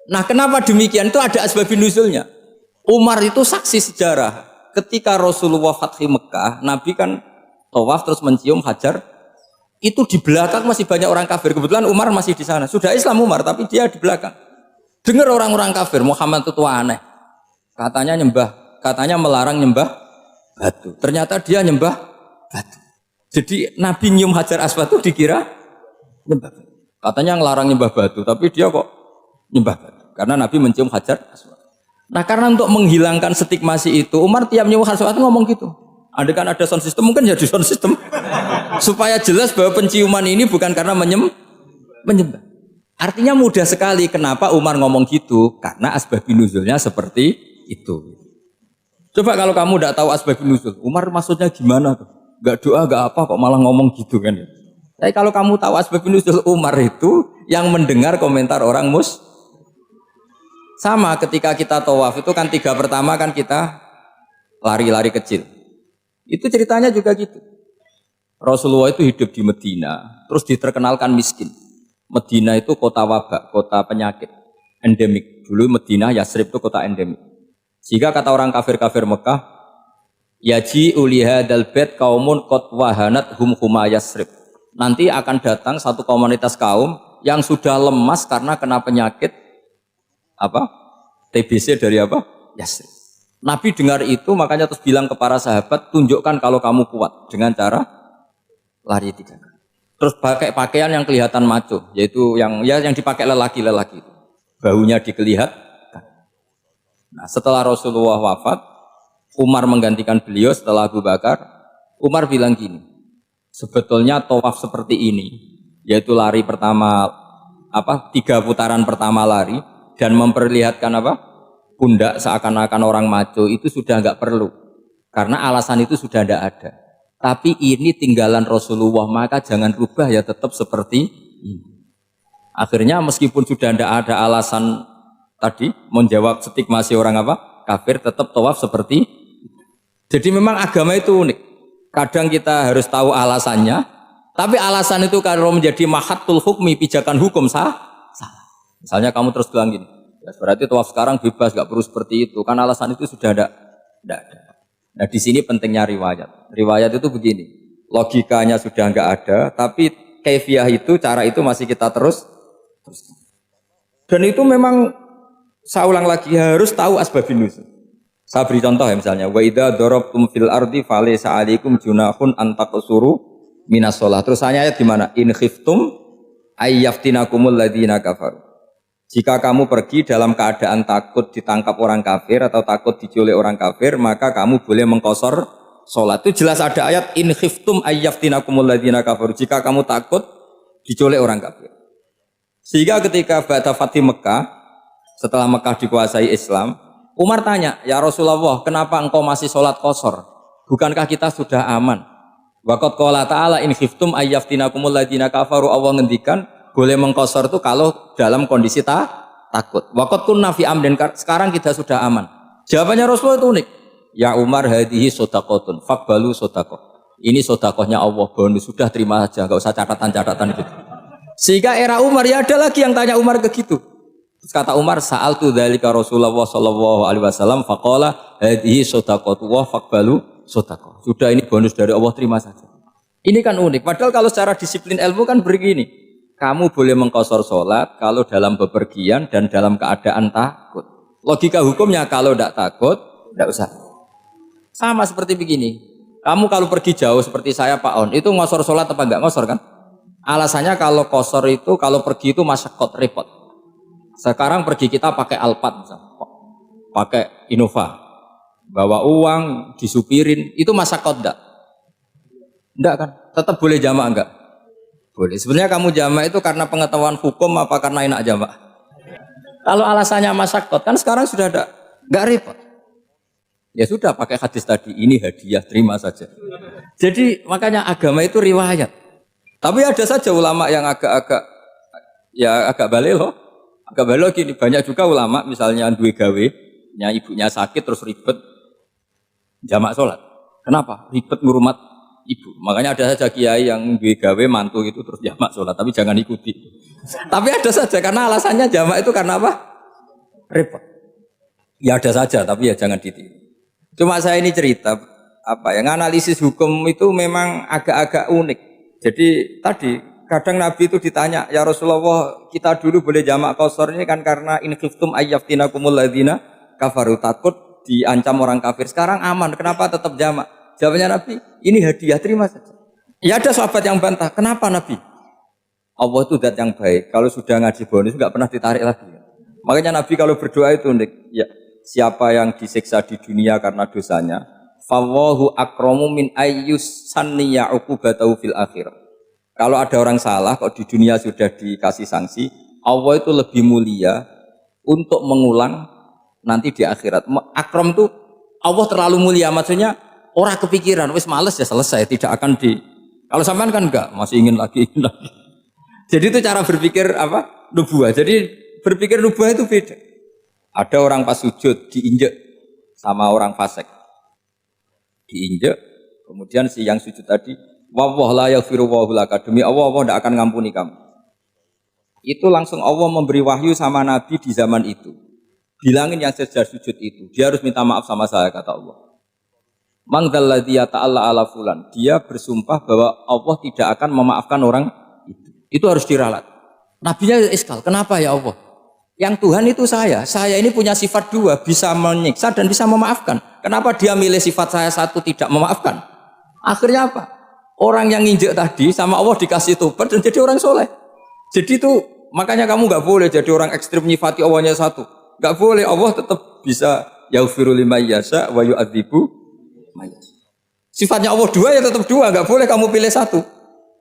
Nah, kenapa demikian? Itu ada asbabun nuzulnya. Umar itu saksi sejarah. Ketika Rasulullah Fathi Mekah, Nabi kan tawaf terus mencium Hajar. Itu di belakang masih banyak orang kafir. Kebetulan Umar masih di sana. Sudah Islam Umar, tapi dia di belakang. Dengar orang-orang kafir, Muhammad itu tua aneh. Katanya melarang nyembah batu. Ternyata dia nyembah batu. Jadi Nabi nyium Hajar Aswad itu dikira nyembah batu. Katanya ngelarang nyembah batu, tapi dia kok nyembah batu. Karena Nabi mencium Hajar Aswad. Nah karena untuk menghilangkan stigmasi itu, Umar tiap nyium Hajar Aswad ngomong gitu. Andai kan ada sound system, mungkin jadi sound system. Supaya jelas bahwa penciuman ini bukan karena menyembah. Artinya mudah sekali kenapa Umar ngomong gitu. Karena asbabun nuzulnya seperti itu. Coba kalau kamu tidak tahu asbabun nuzul, Umar maksudnya gimana tuh? Gak doa, gak apa kok malah ngomong gitu kan? Tapi kalau kamu tahu asbabun nuzul Umar itu yang mendengar komentar orang sama ketika kita tawaf itu kan 3 pertama kan kita lari-lari kecil. Itu ceritanya juga gitu. Rasulullah itu hidup di Medina, terus diterkenalkan miskin. Medina itu kota wabak, kota penyakit, endemik. Dulu Medina, Yasrib itu kota endemik. Jika kata orang kafir-kafir Mekah, yaji ulihadal bait kaumun qad wahanat hum huma Yasrib. Nanti akan datang satu komunitas kaum yang sudah lemas karena kena penyakit apa? TBC dari apa? Yasrib. Nabi dengar itu makanya terus bilang ke para sahabat, tunjukkan kalau kamu kuat dengan cara lari 3 kali. Terus pakai pakaian yang kelihatan maco, yaitu yang dipakai lelaki-lelaki. Bahunya dikelihat. Nah, setelah Rasulullah wafat, Umar menggantikan beliau setelah Abu Bakar. Umar bilang gini, sebetulnya tawaf seperti ini, yaitu lari pertama 3 putaran pertama lari dan memperlihatkan pundak seakan-akan orang maco itu sudah nggak perlu, karena alasan itu sudah tidak ada. Tapi ini tinggalan Rasulullah, maka jangan rubah ya, tetap seperti ini. Akhirnya meskipun sudah tidak ada alasan tadi menjawab stigmasi orang kafir, tetap tawaf seperti itu. Jadi memang agama itu unik. Kadang kita harus tahu alasannya, tapi alasan itu kalau menjadi mahatul hukmi, pijakan hukum salah. Misalnya kamu terus bilang gini, ya berarti tawaf sekarang bebas, gak perlu seperti itu, kan alasan itu sudah ada. Nah di sini pentingnya riwayat. Riwayat itu begini, logikanya sudah nggak ada, tapi kaifiyah itu, cara itu masih kita terus. Dan itu memang saya ulang lagi harus tahu asbabun nuzul. Saya beri contoh ya misalnya, wa idza darabtum fil ardi falaysa 'alaikum junahun an taqsuru minas shalah. Terus ayat di mana? In khiftum ayyaftinakumul ladzina kafaru. Jika kamu pergi dalam keadaan takut ditangkap orang kafir atau takut diculik orang kafir, maka kamu boleh mengqasar salat. Itu jelas ada ayat in khiftum ayyaftinakumul ladzina kafaru. Jika kamu takut diculik orang kafir. Sehingga ketika ba'da Fatih Mekah, setelah Mekah dikuasai Islam, Umar tanya, ya Rasulullah, kenapa engkau masih sholat qasar? Bukankah kita sudah aman? Waqad qala ta'ala in khiftum ayyaftinakumul ladzina kafaru. Allah ngendikan boleh mengqasar itu kalau dalam kondisi takut. Waqad kunna fi amrin, sekarang kita sudah aman. Jawabannya Rasulullah itu unik. Ya Umar, hadhihi shadaqatun faqbalu shadaqah. Ini sedekahnya Allah, bonus, sudah terima saja, enggak usah catatan-catatan gitu. Sehingga era Umar ya ada lagi yang tanya Umar ke gitu. Kata Umar, sa'altu dzalika Rasulullah sallallahu alaihi wasallam faqala hadhihi shadaqatu wa faqbalu shadaqah. Sudah ini bonus dari Allah, terima saja. Ini kan unik. Padahal kalau secara disiplin ilmu kan begini. Kamu boleh mengqasar salat kalau dalam bepergian dan dalam keadaan takut. Logika hukumnya kalau tidak takut, tidak usah. Sama seperti begini. Kamu kalau pergi jauh seperti saya Pak On, itu ngosor salat apa enggak ngosor kan? Alasannya kalau qasar itu kalau pergi itu masyaqat repot. Sekarang pergi kita pakai Alphard, pakai Innova, bawa uang, disupirin, itu masyaqat enggak? Enggak kan? Tetap boleh jamaah enggak? Boleh. Sebenarnya kamu jamaah itu karena pengetahuan hukum apa karena enak jamaah? Kalau alasannya masyaqat, kan sekarang sudah ada, enggak repot. Ya sudah pakai hadis tadi, ini hadiah, terima saja. Jadi makanya agama itu riwayat. Tapi ada saja ulama yang agak balik loh. Agak balik gini, banyak juga ulama misalnya duwe gawe, ibunya sakit terus ribet jamak sholat. Kenapa? Ribet ngurumat ibu. Makanya ada saja kiai yang duwe gawe mantu itu terus jamak sholat, tapi jangan ikuti. Tapi ada saja karena alasannya jamak itu karena apa? Repot. Ya ada saja, tapi ya jangan ditiru. Cuma saya ini cerita yang analisis hukum itu memang agak-agak unik. Jadi tadi kadang Nabi itu ditanya, ya Rasulullah, kita dulu boleh jamak qasar ini kan karena in khiftum ayyaftinakumul ladzina kafaru, takut diancam orang kafir. Sekarang aman, kenapa tetap jamak? Jawabnya Nabi, ini hadiah, terima saja. Ya ada sahabat yang bantah, kenapa Nabi? Allah itu zat yang baik, kalau sudah ngaji bonus nggak pernah ditarik lagi. Makanya Nabi kalau berdoa itu unik. Ya, siapa yang disiksa di dunia karena dosanya, fawahu akramu min ayyus sanniya uqubatahu fil akhirah. Kalau ada orang salah, kok di dunia sudah dikasih sanksi, Allah itu lebih mulia untuk mengulang nanti di akhirat. Akram itu Allah terlalu mulia, maksudnya orang kepikiran, wis males ya selesai, tidak akan di. Kalau sampean kan enggak, masih ingin lagi, ingin lagi. Jadi itu cara berpikir apa? Nubuah. Jadi berpikir nubuah itu beda. Ada orang pas sujud diinjek sama orang fasik. Diinjek, kemudian si yang sujud tadi, wallah la yaghfiru wa laka, demi Allah tidak akan ngampuni kamu. Itu langsung Allah memberi wahyu sama Nabi di zaman itu. Bilangin yang sedang sujud itu, dia harus minta maaf sama saya, kata Allah. Mangdalladzi ta'ala ala fulan, dia bersumpah bahwa Allah tidak akan memaafkan orang itu. Itu harus diralat. Nabinya iskal, kenapa ya Allah? Yang Tuhan itu saya ini punya sifat dua, bisa menyiksa dan bisa memaafkan. Kenapa dia milih sifat saya satu tidak memaafkan? Akhirnya apa? Orang yang nginjek tadi sama Allah dikasih tobat dan jadi orang soleh. Jadi itu makanya kamu nggak boleh jadi orang ekstrim nyifati Allahnya satu. Nggak boleh, Allah tetap bisa yaghfiru liman yasha wa yu'adzibu man yasha. Sifatnya Allah dua ya tetap dua, nggak boleh kamu pilih satu.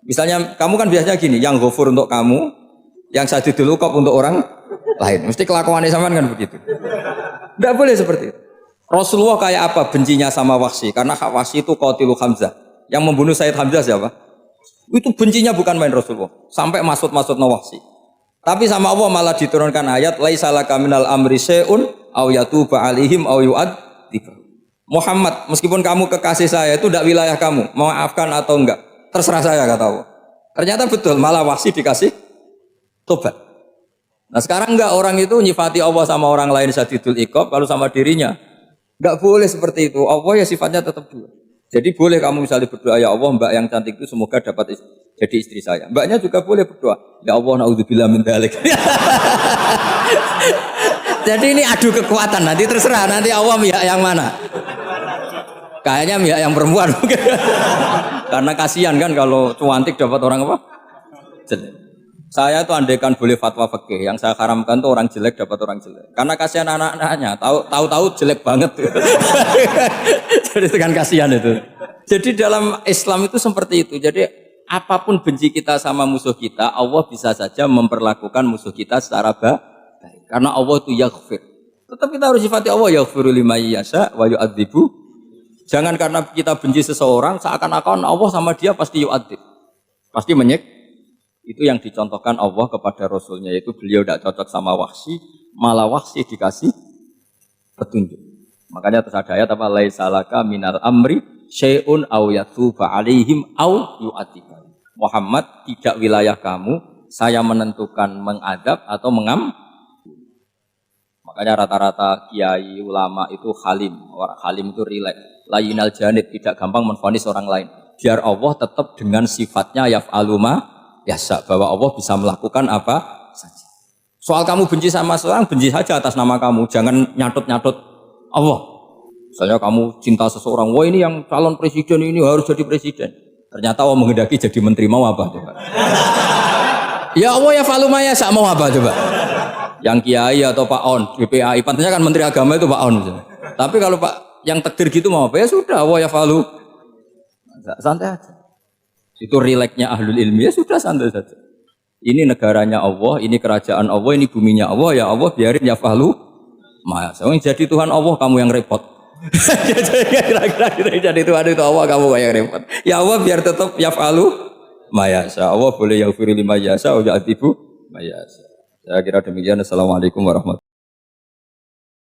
Misalnya kamu kan biasanya gini, yang ghafur untuk kamu, yang sadidul uqab untuk orang lain. Mesti kelakuannya sama kan begitu. Nggak boleh seperti itu. Rasulullah kayak apa bencinya sama Wahsy? Karena Wahsy itu qatilu Hamzah. Yang membunuh Sayyid Hamzah siapa? Itu bencinya bukan main Rasulullah. Sampai maksud-maksud Wahsy. Tapi sama Allah malah diturunkan ayat laisa laka minal amri syai'un aw yatuba alaihim aw yu'adzib. Muhammad, meskipun kamu kekasih saya itu tidak wilayah kamu, maafkan atau enggak, terserah saya, kata Allah. Ternyata betul, malah Wahsy dikasih tobat. Nah sekarang enggak, orang itu nyifati Allah sama orang lain sadidul iqab, kalau sama dirinya enggak boleh seperti itu. Allah ya sifatnya tetap dua. Jadi boleh kamu misalnya berdoa, ya Allah mbak yang cantik itu semoga dapat jadi istri saya. Mbaknya juga boleh berdoa, ya Allah naudzubillah min dzalik. Jadi ini adu kekuatan, nanti terserah nanti Allah pihak yang mana. Kayaknya pihak yang perempuan mungkin. Karena kasihan kan kalau cantik dapat orang apa? Jelek. Saya tuh andaikan boleh fatwa fikih, yang saya haramkan tuh orang jelek dapat orang jelek. Karena kasihan anak-anaknya, tahu-tahu jelek banget. Jadi kan kasihan itu. Jadi dalam Islam itu seperti itu. Jadi apapun benci kita sama musuh kita, Allah bisa saja memperlakukan musuh kita secara baik. Karena Allah itu yaghfir. Tetap kita harus sifati Allah yaghfiru liman yasha wa yu'adzibu. Jangan karena kita benci seseorang seakan-akan Allah sama dia pasti yu'adzib. Pasti menyik. Itu yang dicontohkan Allah kepada Rasulnya, yaitu beliau tidak cocok sama Wahsy, malah Wahsy dikasih petunjuk. Makanya terus ada ayat apa? Laisa laka minal amri syai'un aw yatuba alaihim aw yu'adzib. Muhammad, tidak wilayah kamu, saya menentukan mengadab atau mengam. Makanya rata-rata kiai ulama itu halim. Orang halim itu rileks. Layinal janib, tidak gampang menvonis orang lain. Biar Allah tetap dengan sifatnya yaf'alu ma yasha, bahwa Allah bisa melakukan apa saja. Soal kamu benci sama seorang, benci saja atas nama kamu. Jangan nyatut-nyatut Allah. Misalnya kamu cinta seseorang, wah ini yang calon presiden ini harus jadi presiden. Ternyata Allah menghendaki jadi menteri, mau apa coba? Ya Allah ya falu ma yasha, mau apa coba? Yang kiai atau Pak On, BPAI, pantasnya kan menteri agama itu Pak On. Tapi kalau Pak yang takdir gitu mau apa? Ya sudah, Allah ya falu. Santai aja. Itu rileksnya ahlul ilmi, ya sudah santai saja. Ini negaranya Allah, ini kerajaan Allah, ini buminya Allah, ya Allah biarin ya fahlu. Masa jadi Tuhan Allah, kamu yang repot. Kira-kira jadi Tuhan itu Allah, kamu yang repot. Ya Allah biar tetap ya fahlu. Mayasa Allah boleh yaghfiru liman yasha wa yu'adzibu mayasa. Saya kira demikian. Assalamualaikum warahmatullahi wabarakatuh.